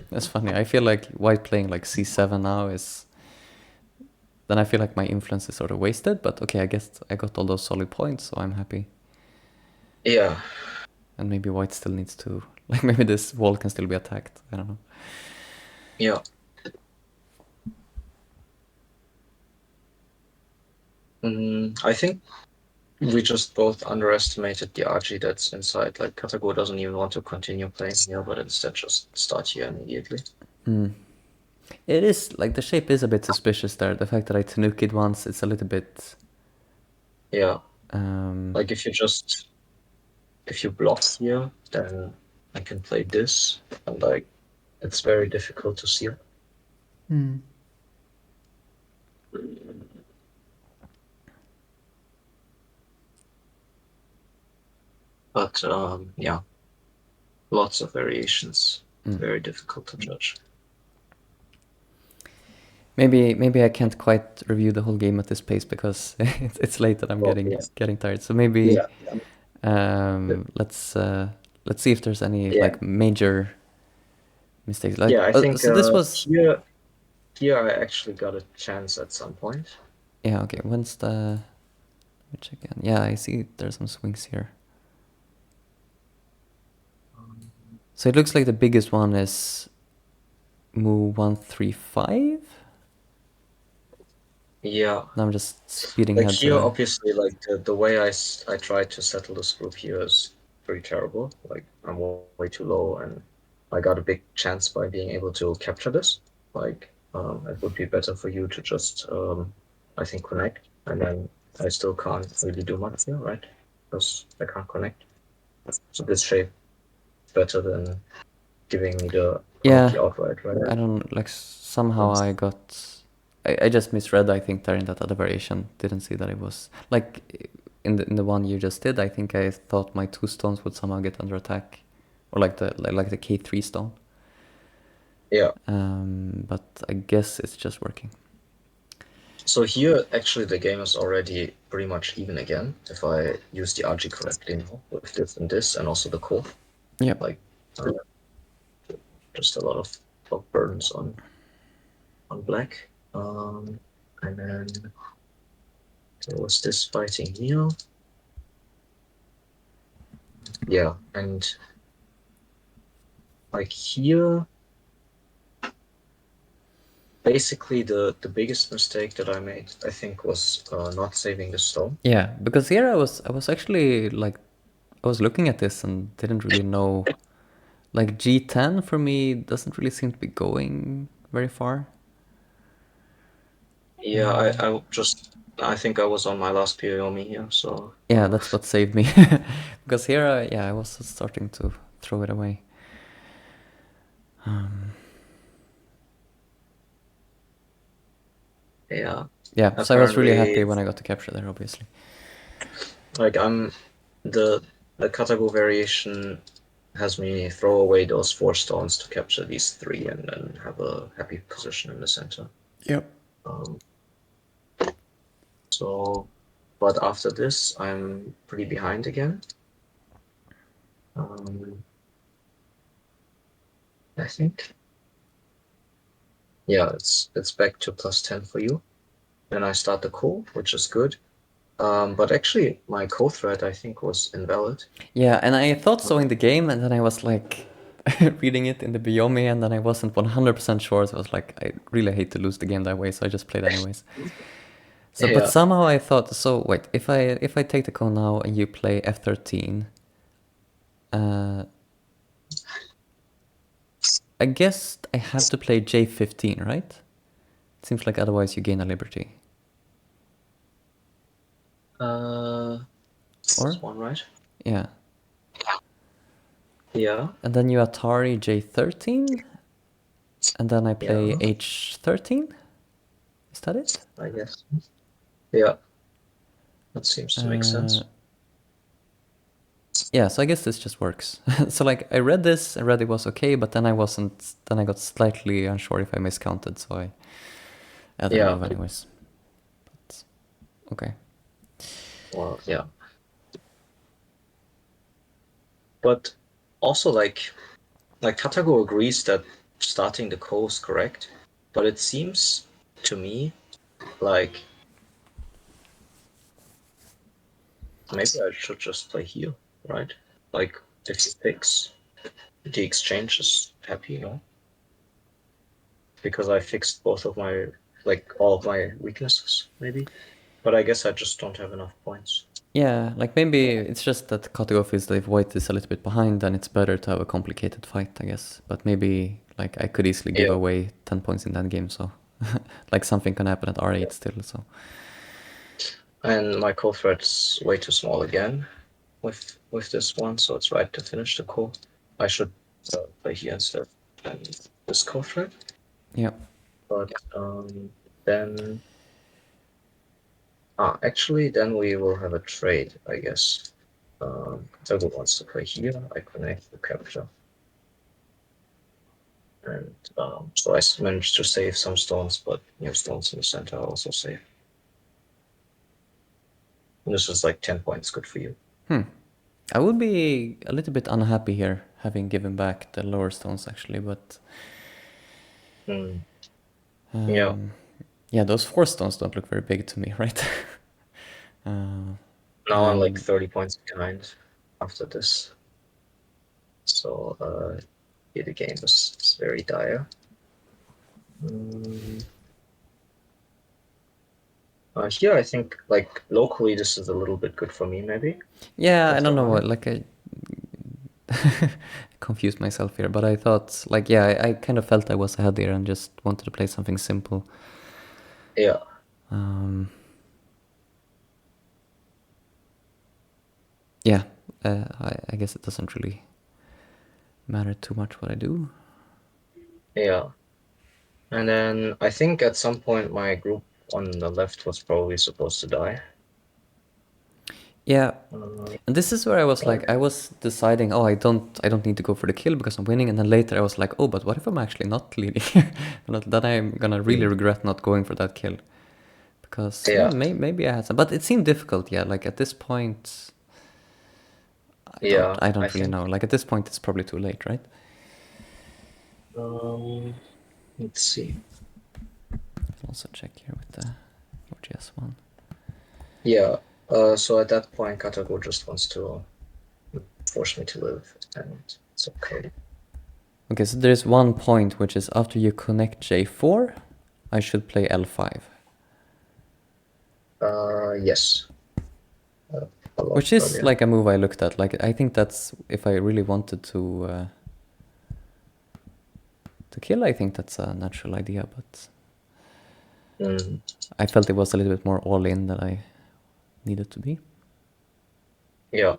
That's funny. I feel like white playing like c7 now is... Then I feel like my influence is sort of wasted, but okay, I guess I got all those solid points, so I'm happy. Yeah. And maybe white still needs to... Like, maybe this wall can still be attacked. I don't know. Yeah. I think we just both underestimated the RG that's inside. Like, Katago doesn't even want to continue playing here, but instead just start here immediately. It is, like, the shape is a bit suspicious there. The fact that I Tanuki it once, it's a little bit... Yeah. Like, if you block here, then I can play this, and like, it's very difficult to seal. But yeah, lots of variations. Very difficult to judge. Maybe I can't quite review the whole game at this pace because it's late and I'm Well, getting tired. So maybe yeah. let's see if there's any Yeah. like major mistakes. Like, Yeah, I think so this was... here I actually got a chance at some point. Yeah, okay. When's the... Let me check again. Yeah, I see there's some swings here. So it looks like the biggest one is move 135. Yeah. Now I'm just speeding Like ahead here, to... obviously, like the way I tried to settle this group here is pretty terrible. Like I'm way too low, and I got a big chance by being able to capture this. Like it would be better for you to just I think connect, and then I still can't really do much here, right? Because I can't connect. So this shape is better than giving me the Yeah, outright, right? I don't... Like, somehow I got... I just misread, I think, there in that other variation. Didn't see that it was... Like, in the one you just did, I think I thought my 2 stones would somehow get under attack. Or like the K3 stone. Yeah. But I guess it's just working. So here, actually, the game is already pretty much even again if I use the RG correctly now with this and this, and also the core. Yep. Like, just a lot of burdens on black. And then there was this fighting here. Yeah, and like here, basically the biggest mistake that I made, I think, was not saving the stone. Yeah, because here I was actually like... I was looking at this and didn't really know... Like, G10 for me doesn't really seem to be going very far. Yeah, I think I was on my last Pyomi here, so Yeah, that's what saved me. Because here, I was starting to throw it away. yeah. Yeah, so I was really Apparently, happy when I got to capture there, obviously. like the Katago variation has me throw away those 4 stones to capture these 3 and then have a happy position in the center. Yep. So, but after this, I'm pretty behind again. I think. Yeah, it's back to +10 for you. Then I start the call, which is good. But actually, my co-thread I think was invalid. Yeah, and I thought so in the game, and then I was like reading it in the Biomi, and then I wasn't 100% sure. So I was like, I really hate to lose the game that way, so I just played anyways. So, but Yeah. somehow I thought, so wait, if I take the call now and you play F13, I guess I have to play J15, right? It seems like otherwise you gain a liberty. That's one, right? Yeah. Yeah. And then you Atari J13, and then I play Yeah. H13. Is that it? I guess. Yeah. That seems to make sense. Yeah, so I guess this just works. So like I read this, I read it was okay, but then I wasn't. Then I got slightly unsure if I miscounted, so I added a Yeah. move anyways. But, okay. Well, yeah. But also like Katago agrees that starting the ko is correct, but it seems to me like maybe I should just play here, right? Like if he picks, the exchange is happy, you know? Because I fixed both of my, like all of my weaknesses, maybe. But I guess I just don't have enough points. Yeah, like maybe it's just that Kategor feels that if white is a little bit behind, then it's better to have a complicated fight, I guess. But maybe like I could easily give Yeah. away 10 points in that game, so like something can happen at R8 still, so. And my ko thread's way too small again with this one, so it's right to finish the ko. I should play here instead and this ko thread. Yeah. But then actually then we will have a trade, I guess. Togo wants to play here, I connect the capture. And so I managed to save some stones, but new stones in the center are also safe. And this is like 10 points, good for you. I would be a little bit unhappy here, having given back the lower stones actually, but Yeah. yeah, those 4 stones don't look very big to me, right? Now I'm like 30 points behind after this. So yeah, the game is very dire. Here I think like locally this is a little bit good for me maybe. Yeah, I That's don't know alright. what, like I confused myself here, but I thought, like, yeah, I kind of felt I was ahead here and just wanted to play something simple. Yeah. Yeah, I guess it doesn't really matter too much what I do. Yeah. And then I think at some point my group on the left was probably supposed to die. Yeah, and this is where I was like, I was deciding, oh, I don't need to go for the kill because I'm winning, and then later I was like, oh, but what if I'm actually not leading? Then I'm gonna really regret not going for that kill, because yeah, maybe I had some, but it seemed difficult. Yeah, like at this point, Yeah, I I don't really think know. Like at this point, it's probably too late, right? let's see. I'll also check here with the OGS one. Yeah. So at that point, Katago just wants to force me to live, and it's okay. Okay, so there's one point which is after you connect J4, I should play L5. Yes. Which is earlier. like a move I looked at. Like I think that's if I really wanted to kill, I think that's a natural idea, but I felt it was a little bit more all in than I needed to be. Yeah.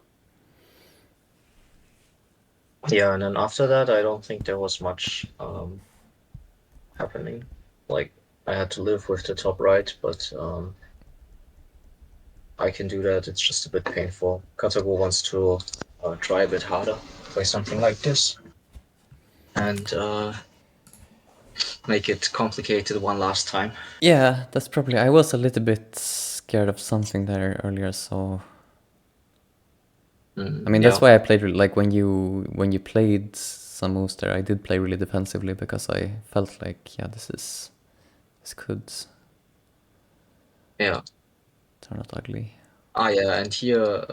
Yeah, and then after that, I don't think there was much happening. Like I had to live with the top right, but I can do that. It's just a bit painful. Katago wants to try a bit harder, play something like this, and make it complicated one last time. Yeah, that's probably. I was a little bit scared of something there earlier, so. I mean, that's why I played like when you played some moves there, I did play really defensively because I felt like this could turn out ugly. Yeah, and here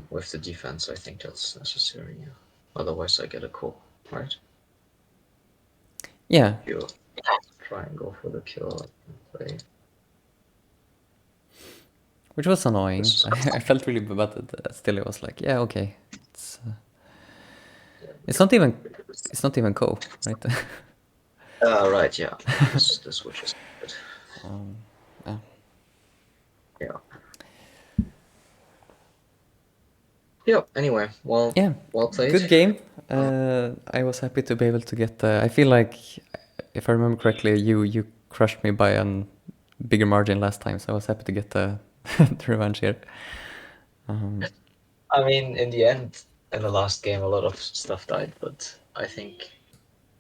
with the defense, I think that's necessary. Yeah. Otherwise, I get a call, right? Yeah. You try and go for the kill and play. Which was annoying. I felt really bad, but still it was like, yeah, okay. It's not even co, right? Right, yeah. This switch is good. Yeah. Yeah, anyway, well, Yeah, well played. good game. I was happy to be able to get I feel like, if I remember correctly, you crushed me by a bigger margin last time, so I was happy to get the revenge here. I mean, in the end, in the last game, a lot of stuff died, but I think,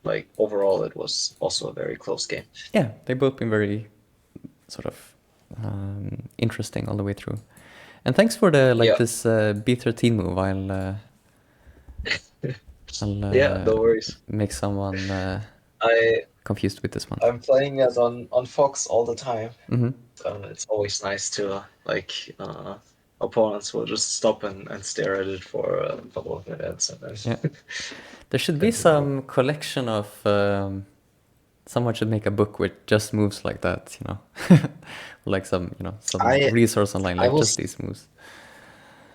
like, overall, it was also a very close game. Yeah, they've both been very sort of interesting all the way through. And thanks for the this B13 move. I'll yeah, no worries. make someone confused with this one. I'm playing it on Fox all the time. Mm-hmm. It's always nice to opponents will just stop and stare at it for a couple of minutes and then Yeah. There should be continue. some collection of. Someone should make a book with just moves like that, like some resource online, I like just was these moves.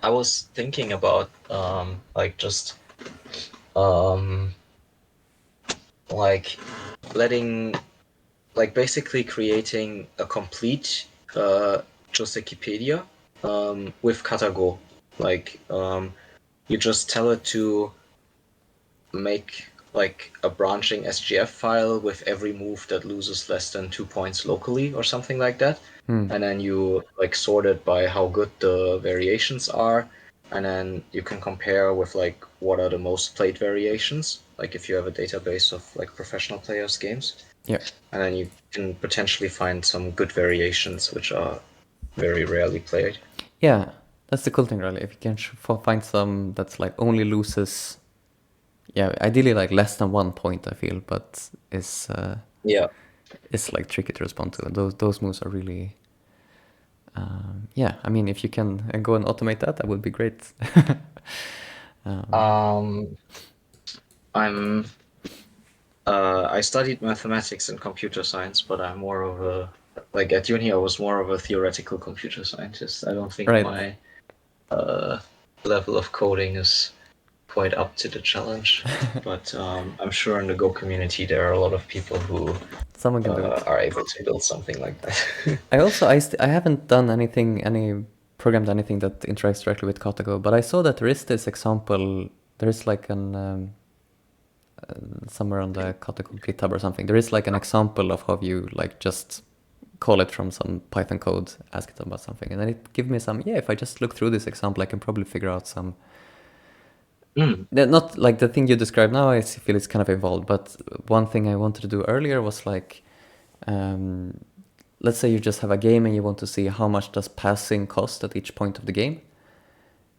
I was thinking about just um like letting basically creating a complete Josekipedia with Katago. You just tell it to make a branching SGF file with every move that loses less than 2 points locally or something like that. And then you sort it by how good the variations are, and then you can compare with what are the most played variations, if you have a database of professional players games. Yeah. And then you can potentially find some good variations which are very rarely played. Yeah, that's the cool thing, really. If you can find some that's only loses, ideally less than 1 point, I feel, but it's tricky to respond to. And those moves are really, I mean, if you can go and automate that would be great. I studied mathematics and computer science, but I'm more of a at uni I was more of a theoretical computer scientist. I don't think Right. my level of coding is quite up to the challenge. But I'm sure in the Go community there are a lot of people who Someone can do it. are able to build something like that. I haven't done any programmed anything that interacts directly with Katago, but I saw that there is this example. There is somewhere on the Katago GitHub or something. There is an example of how you just call it from some Python code, ask it about something, and then it gives me some. Yeah, if I just look through this example, I can probably figure out some. Not the thing you described now. I feel it's kind of evolved, but one thing I wanted to do earlier was let's say you just have a game and you want to see how much does passing cost at each point of the game.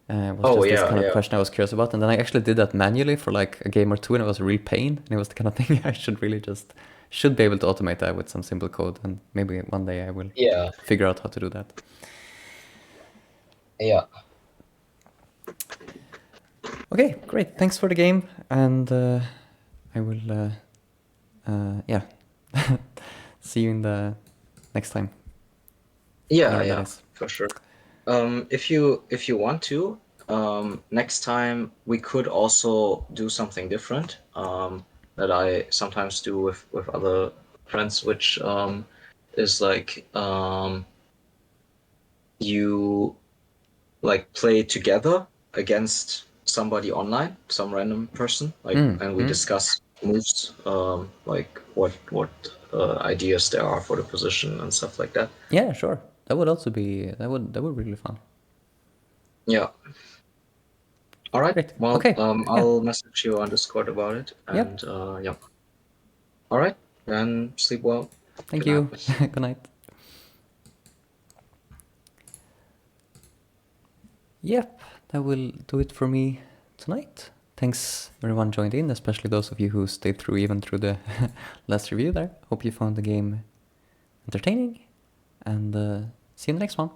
Was just this kind of question I was curious about, and then I actually did that manually for a game or two, and it was a real pain. And it was the kind of thing I should really should be able to automate that with some simple code, and maybe one day I will figure out how to do that. Yeah. Okay, great. Thanks for the game, and I will see you in the next time. Yeah, for sure. If you want to, next time we could also do something different that I sometimes do with other friends, which is you play together against somebody online, some random person, and we discuss moves, what ideas there are for the position and stuff like that. Yeah, sure. That would also be that would be really fun. Yeah. All right. Great. Well, Okay. I'll message you on Discord about it, and yeah. All right. Then sleep well. Thank Good you. night. Good night. Yep, that will do it for me tonight. Thanks everyone joined in, especially those of you who stayed through even through the last review there. Hope you found the game entertaining, and see you in the next one.